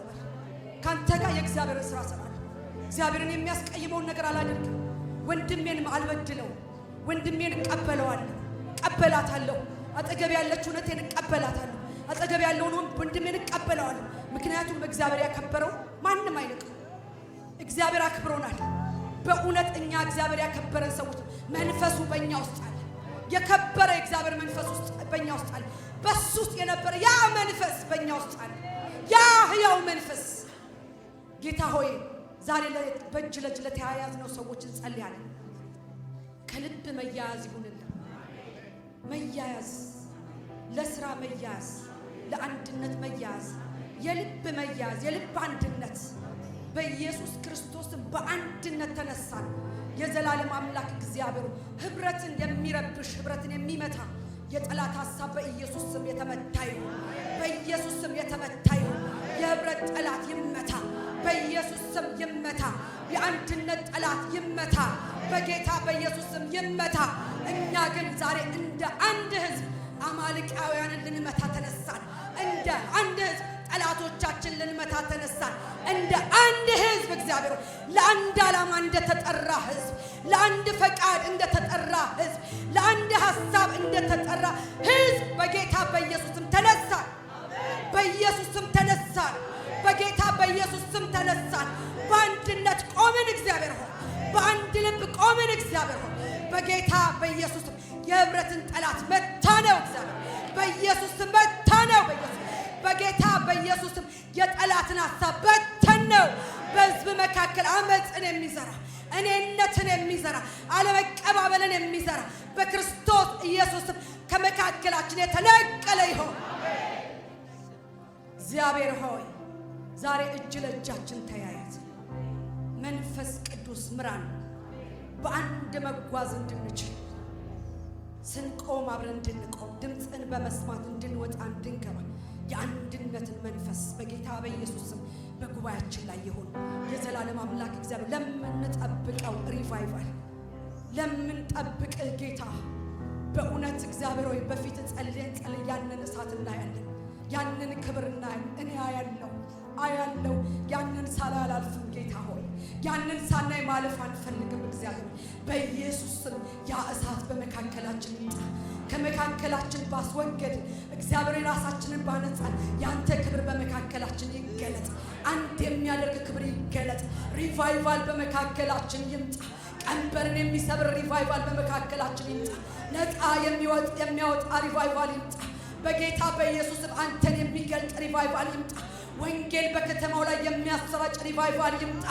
ካንተ ጋር የእግዚአብሔርን ሥራ እሰራለሁ። እግዚአብሔርን የሚያስቀይመውን ነገር አላደርግም። ወንድሜንም አልበድለው። ወንድሜን እቀበለዋለሁ፣ እቀበላታለሁ። አጠገብ ያለችው እውነቴን እቀበላታለሁ። አጠገብ ያለውን ወንድሜን እቀበለዋለሁ። ምክንያቱም እግዚአብሔር ያከበረው ማንም አይንቅም። እግዚአብሔር አክብሮናል። በእውነት እኛ እግዚአብሔር ያከበረን ሰዎች መንፈሱ በእኛ ውስጥ አለ። የከበረ እግዚአብሔር መንፈስ ውስጥ በእኛ ውስጥ አለ። በሱ ውስጥ የነበረ ያ መንፈስ በእኛ ውስጥ አለ። ያ ሕያው መንፈስ ጌታ ሆይ ዛሬ በእጅ ለእጅ ለተያያዝነው ሰዎች እንጸልያለን። ከልብ መያያዝ ይሁንልን። መያያዝ፣ ለሥራ መያያዝ፣ ለአንድነት መያያዝ፣ የልብ መያያዝ፣ የልብ አንድነት በኢየሱስ ክርስቶስም በአንድነት ተነሳን። የዘላለም አምላክ እግዚአብሔር ህብረትን የሚረብሽ ህብረትን የሚመታ የጠላት ሐሳብ በኢየሱስ ስም የተመታ ይሁን። በኢየሱስ ስም የተመታ ይሁን። የህብረት ጠላት ይመታ በኢየሱስ ስም ይመታ። የአንድነት ጠላት ይመታ በጌታ በኢየሱስ ስም ይመታ። እኛ ግን ዛሬ እንደ አንድ ህዝብ አማልቃውያንን ልንመታ ተነሳን። እንደ አንድ ህዝብ ጠላቶቻችን ልንመታ ተነሳን። እንደ አንድ ህዝብ እግዚአብሔር ለአንድ ዓላማ እንደተጠራ ህዝብ፣ ለአንድ ፈቃድ እንደተጠራ ህዝብ፣ ለአንድ ሐሳብ እንደተጠራ ህዝብ በጌታ በኢየሱስ ስም ተነሳን። በኢየሱስ ስም ተነሳን። በጌታ በኢየሱስ ስም ተነሳን። በአንድነት ቆምን እግዚአብሔር ሆይ፣ በአንድ ልብ ቆምን እግዚአብሔር ሆይ። በጌታ በኢየሱስ ስም የህብረትን ጠላት መታ ነው እግዚአብሔር በኢየሱስ ስም መታ ነው። በጌታ በኢየሱስ ስም የጠላትን ሐሳብ በተን ነው። በህዝብ መካከል አመፅን የሚዘራ እኔነትን የሚዘራ አለመቀባበልን የሚዘራ በክርስቶስ ኢየሱስ ስም ከመካከላችን የተነቀለ ይሆን። እግዚአብሔር ሆይ ዛሬ እጅ ለእጃችን ተያያዝ። መንፈስ ቅዱስ ምራን፣ በአንድ መጓዝ እንድንችል፣ ስንቆም አብረን እንድንቆም፣ ድምፅን በመስማት እንድንወጣ እንድንገባ የአንድነትን መንፈስ በጌታ በኢየሱስ ስም በጉባኤያችን ላይ ይሁን። የዘላለም አምላክ እግዚአብሔር ለምንጠብቀው ሪቫይቫል ለምንጠብቅህ ጌታ በእውነት እግዚአብሔር ሆይ በፊት ጸልየን ያንን እሳት እናያለን፣ ያንን ክብር እናያለን። እኔ አያለው ያንን ሳላይ አላልፍም ጌታ ሆይ፣ ያንን ሳናይ ማለፍ አንፈልግም እግዚአብሔር። በኢየሱስ ስም ያ እሳት በመካከላችን ይምጣ። ከመካከላችን ባስወገድ እግዚአብሔር ራሳችንን ባነጻን ያንተ ክብር በመካከላችን ይገለጥ። አንድ የሚያደርግ ክብር ይገለጥ። ሪቫይቫል በመካከላችን ይምጣ። ቀንበርን የሚሰብር ሪቫይቫል በመካከላችን ይምጣ። ነፃ የሚያወጣ ሪቫይቫል ይምጣ። በጌታ በኢየሱስም አንተን የሚገልጥ ሪቫይቫል ይምጣ። ወንጌል በከተማው ላይ የሚያሰራጭ ሪቫይቫል ይምጣ።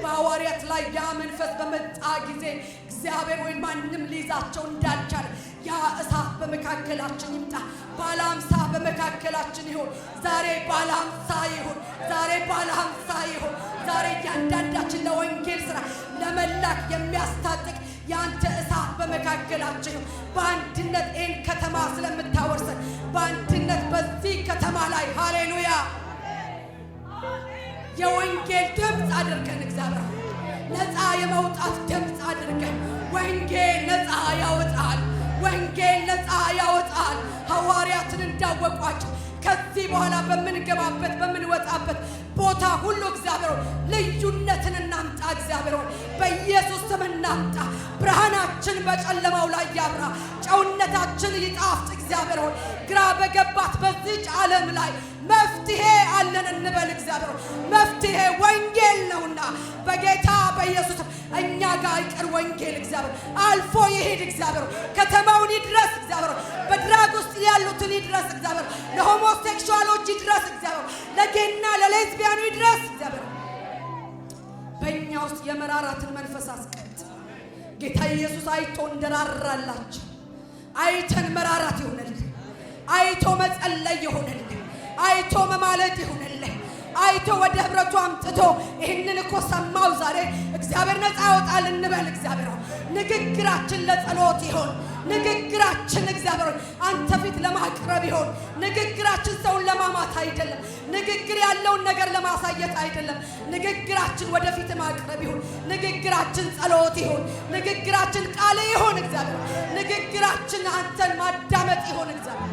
በሐዋርያት ላይ ያ መንፈስ በመጣ ጊዜ እግዚአብሔር ወይ ማንም ሊይዛቸው እንዳልቻለ ያ እሳት በመካከላችን ይምጣ። ባለ 50 በመካከላችን ይሁን ዛሬ። ባለ 50 ይሁን ዛሬ። ባለ 50 ይሁን ዛሬ። እያንዳንዳችን ለወንጌል ሥራ ለመላክ የሚያስታጥቅ ያንተ እሳት በመካከላችን ይሁን። በአንድነት ይህን ከተማ ስለምታወርሰን በአንድነት በዚህ ከተማ ላይ ሃሌሉያ የወንጌል ድምፅ አድርገን እግዚአብሔር ነፃ የመውጣት ድምፅ አድርገን። ወንጌል ነፃ ያወጣል። ወንጌል ነፃ ያወጣል። ሐዋርያትን እንዳወቋቸው ከዚህ በኋላ በምንገባበት በምንወጣበት ቦታ ሁሉ እግዚአብሔር ልዩነትን እናምጣ። እግዚአብሔር በኢየሱስ ስም እናምጣ። ብርሃናችን በጨለማው ላይ ያብራ። ጨውነታችን ይጣፍጥ። እግዚአብሔር ግራ በገባት በዚች ዓለም ላይ መፍትሄ አለን እንበል። እግዚአብሔር መፍትሄ ወንጌል ነውና በጌታ በኢየሱስ እኛ ጋር ይቀር ወንጌል። እግዚአብሔር አልፎ ይሄድ። እግዚአብሔር ከተማውን ይድረስ። እግዚአብሔር በድራግ ውስጥ ያሉትን ይድረስ። እግዚአብሔር ለሆሞሴክሹዋሎች ይድረስ። እግዚአብሔር ለጌና ለሌዝቢያኑ ይድረስ። እግዚአብሔር በእኛ ውስጥ የመራራትን መንፈስ አስቀጥ። ጌታ ኢየሱስ አይቶ እንደራራላችሁ አይተን መራራት ይሆንልን። አይቶ መጸለይ ይሆንልን። አይቶ መማለድ ይሆንልን። አይቶ ወደ ህብረቱ አምጥቶ ይህንን እኮ ሰማው ዛሬ እግዚአብሔር ነፃ ያወጣል እንበል። እግዚአብሔር ንግግራችን ለጸሎት ይሆን። ንግግራችን እግዚአብሔር አንተ ፊት ለማቅረብ ይሆን። ንግግራችን ሰውን ለማማት አይደለም። ንግግር ያለውን ነገር ለማሳየት አይደለም። ንግግራችን ወደፊት ማቅረብ ይሆን። ንግግራችን ጸሎት ይሆን። ንግግራችን ቃል ይሆን። እግዚአብሔር ንግግራችን አንተን ማዳመጥ ይሆን። እግዚአብሔር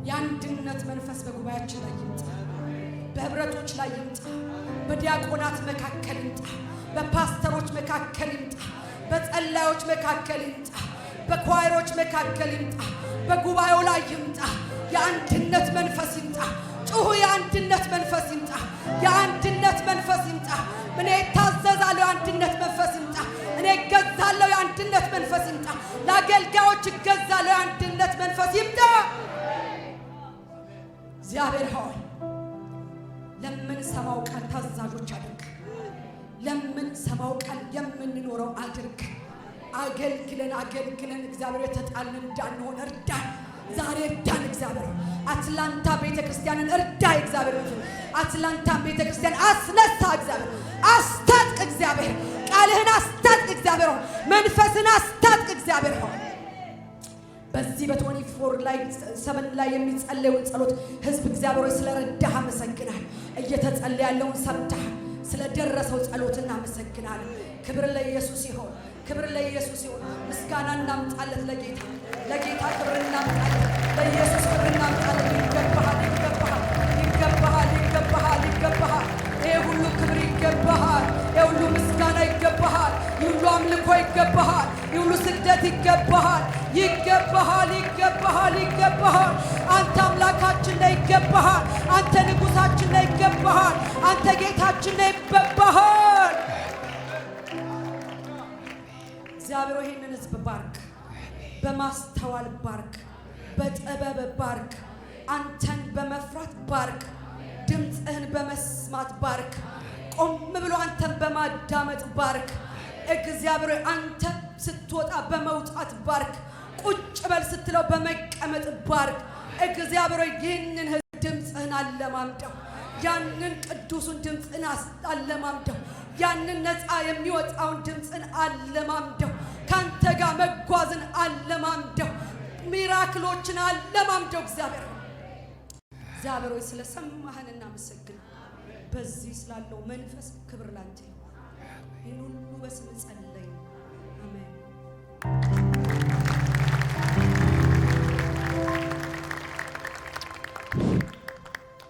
የአንድነት መንፈስ በጉባኤያችን ላይ ይምጣ። በህብረቶች ላይ ይምጣ። በዲያቆናት መካከል ይምጣ። በፓስተሮች መካከል ይምጣ። በጸላዮች መካከል ይምጣ። በኳይሮች መካከል ይምጣ። በጉባኤው ላይ ይምጣ። የአንድነት መንፈስ ይምጣ። ጩሁ! የአንድነት መንፈስ ይምጣ። የአንድነት መንፈስ ይምጣ። እኔ እታዘዛለሁ፣ የአንድነት መንፈስ ይምጣ። እኔ እገዛለሁ፣ የአንድነት መንፈስ ይምጣ። ለአገልጋዮች እገዛለሁ፣ የአንድነት መንፈስ ይምጣ። እግዚአብሔር ሆይ ለምንሰማው ቃል ታዛዦች አድርግ። ለምንሰማው ቃል የምንኖረው አድርግ። አገልግለን እግዚአብሔር የተጣልን እንዳንሆን እርዳን። ዛሬ እርዳን እግዚአብሔር። አትላንታ ቤተክርስቲያንን እርዳ እግዚአብሔር። አትላንታ ቤተክርስቲያን አስነሳ እግዚአብሔር። አስታጥቅ እግዚአብሔር። ቃልህን አስታጥቅ እግዚአብሔር። መንፈስን አስታጥቅ እግዚአብሔር። በዚህ በ24 ላይ 7 ላይ የሚጸለየውን ጸሎት ህዝብ እግዚአብሔር ስለረዳህ አመሰግናለሁ። እየተጸለየ ያለውን ሰምተሃል። ስለደረሰው ጸሎት እናመሰግናለን። ክብር ለኢየሱስ ይሁን። ክብር ለኢየሱስ ይሁን። ምስጋና እናምጣለት ለጌታ ክብር እናምጣለት። ለኢየሱስ ክብር እናምጣለት። ይገባሃል። ይሄ ሁሉ ክብር ይገባሃል። ይሄ ሁሉ ምስጋና ይገባሃል። ይሄ ሁሉ አምልኮ ይገባሃል። ይሄ ሁሉ ስግደት ይገባሃል። ይገባሃል። አንተ አምላካችን ነህ፣ ይገባሃል። አንተ ንጉሳችን ነህ፣ ይገባሃል። አንተ ጌታችን ነህ፣ ይገባሃል። እግዚአብሔር ይህንን ህዝብ ባርክ። በማስተዋል ባርክ። በጥበብ ባርክ። አንተን በመፍራት ባርክ። ድምፅህን በመስማት ባርክ። ቆም ብሎ አንተን በማዳመጥ ባርክ። እግዚአብሔር አንተ ስትወጣ በመውጣት ባርክ። ቁጭ በል ስትለው በመቀመጥ ባርክ። እግዚአብሔር ይህንን ህዝብ ድምፅህን አለማምደው። ያንን ቅዱሱን ድምፅህን አለማምደው። ያንን ነፃ የሚወጣውን ድምፅን አለማምደው። ካንተ ጋር መጓዝን አለማምደው። ሚራክሎችን አለማምደው። እግዚአብሔር ሆይ ስለሰማህን እናመሰግን። በዚህ ስላለው መንፈስ ክብር ላንተ ይሁን። ይህን ሁሉ በስም ጸለይን፣ አሜን።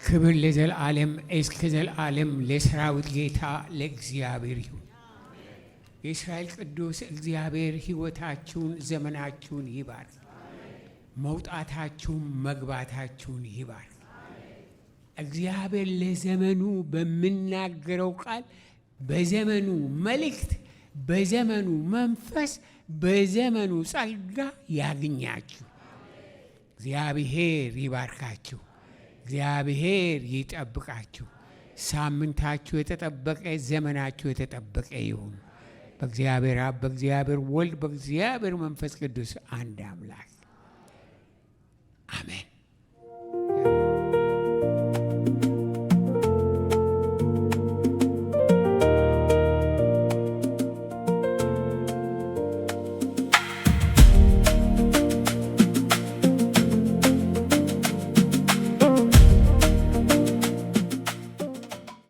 ክብር ለዘላለም እስከ ዘላለም ለሰራዊት ጌታ ለእግዚአብሔር ይሁን። የእስራኤል ቅዱስ እግዚአብሔር ሕይወታችሁን ዘመናችሁን ይባርክ። መውጣታችሁን መግባታችሁን ይባርክ። እግዚአብሔር ለዘመኑ በሚናገረው ቃል፣ በዘመኑ መልእክት፣ በዘመኑ መንፈስ፣ በዘመኑ ጸጋ ያግኛችሁ። እግዚአብሔር ይባርካችሁ። እግዚአብሔር ይጠብቃችሁ። ሳምንታችሁ የተጠበቀ፣ ዘመናችሁ የተጠበቀ ይሁን። በእግዚአብሔር አብ፣ በእግዚአብሔር ወልድ፣ በእግዚአብሔር መንፈስ ቅዱስ አንድ አምላክ አሜን።